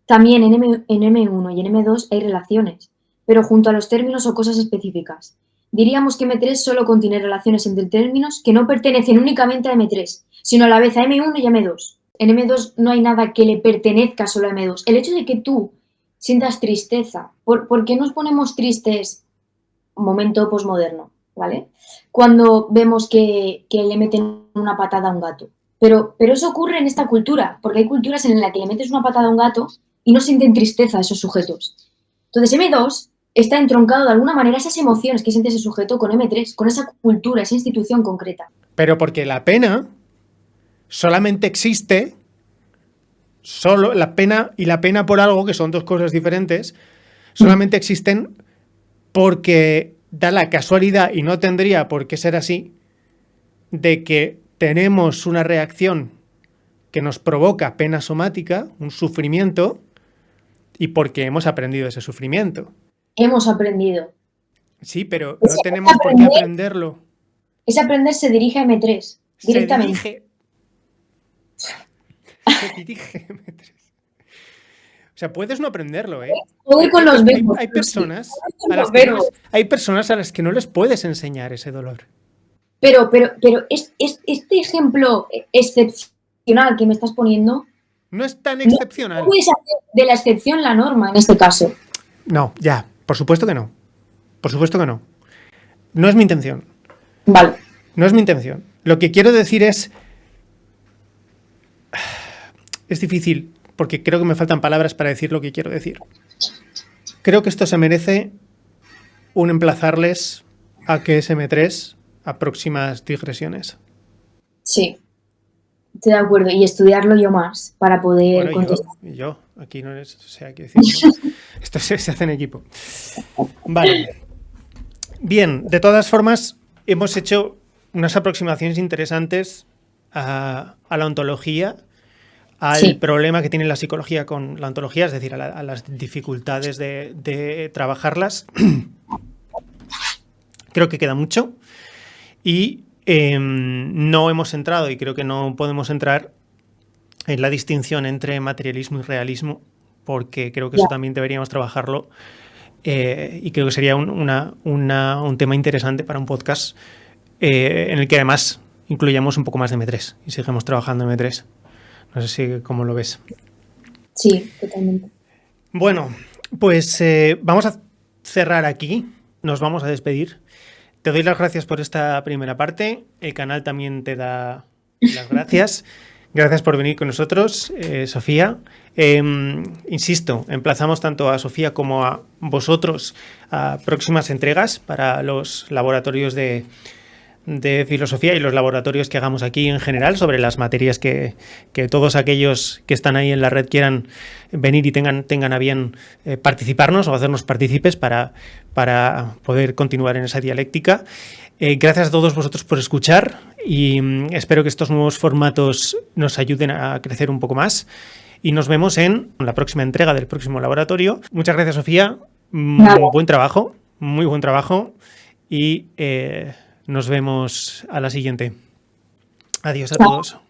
también en M1 y en M2 hay relaciones, pero junto a los términos o cosas específicas. Diríamos que M3 solo contiene relaciones entre términos que no pertenecen únicamente a M3, sino a la vez a M1 y a M2. En M2 no hay nada que le pertenezca solo a M2. El hecho de que tú sientas tristeza, ¿por qué nos ponemos tristes? Momento posmoderno, ¿vale? Cuando vemos que le meten una patada a un gato. Pero eso ocurre en esta cultura, porque hay culturas en las que le metes una patada a un gato y no sienten tristeza a esos sujetos. Entonces M2 está entroncado de alguna manera esas emociones que siente ese sujeto con M3, con esa cultura, esa institución concreta. Pero porque la pena solamente existe, solo la pena y la pena por algo, que son dos cosas diferentes, solamente existen porque da la casualidad, y no tendría por qué ser así, de que tenemos una reacción que nos provoca pena somática, un sufrimiento, y porque hemos aprendido ese sufrimiento. Hemos aprendido. Sí, pero no tenemos por qué aprenderlo. Ese aprender se dirige a M3, directamente. Se dirige M3. O sea, puedes no aprenderlo, ¿eh? Hay personas a las que no les puedes enseñar ese dolor. Pero este ejemplo excepcional que me estás poniendo... No es tan excepcional. No puedes hacer de la excepción la norma en este caso. No, ya, por supuesto que no. Por supuesto que no. No es mi intención. Vale. No es mi intención. Lo que quiero decir es difícil, porque creo que me faltan palabras para decir lo que quiero decir. Creo que esto se merece un emplazarles a que es M3 a próximas digresiones. Sí, estoy de acuerdo. Y estudiarlo yo más para poder contestar. Yo, aquí no es, o sea, quiero decir, esto se hace en equipo. Vale. Bien, de todas formas, hemos hecho unas aproximaciones interesantes a la ontología, al problema que tiene la psicología con la ontología, es decir, a las dificultades de trabajarlas. Creo que queda mucho y no hemos entrado, y creo que no podemos entrar en la distinción entre materialismo y realismo, porque creo que eso también deberíamos trabajarlo y creo que sería un tema interesante para un podcast en el que además incluyamos un poco más de M3 y sigamos trabajando en M3. No sé si cómo lo ves. Sí, totalmente. Bueno, pues vamos a cerrar aquí, nos vamos a despedir. Te doy las gracias por esta primera parte, el canal también te da las gracias. Gracias por venir con nosotros, Sofía. Insisto, emplazamos tanto a Sofía como a vosotros a próximas entregas para los laboratorios de filosofía y los laboratorios que hagamos aquí en general sobre las materias que todos aquellos que están ahí en la red quieran venir y tengan a bien participarnos o hacernos partícipes para poder continuar en esa dialéctica. Gracias a todos vosotros por escuchar y espero que estos nuevos formatos nos ayuden a crecer un poco más y nos vemos en la próxima entrega del próximo laboratorio. Muchas gracias, Sofía. Buen trabajo, muy buen trabajo y nos vemos a la siguiente. Adiós a todos.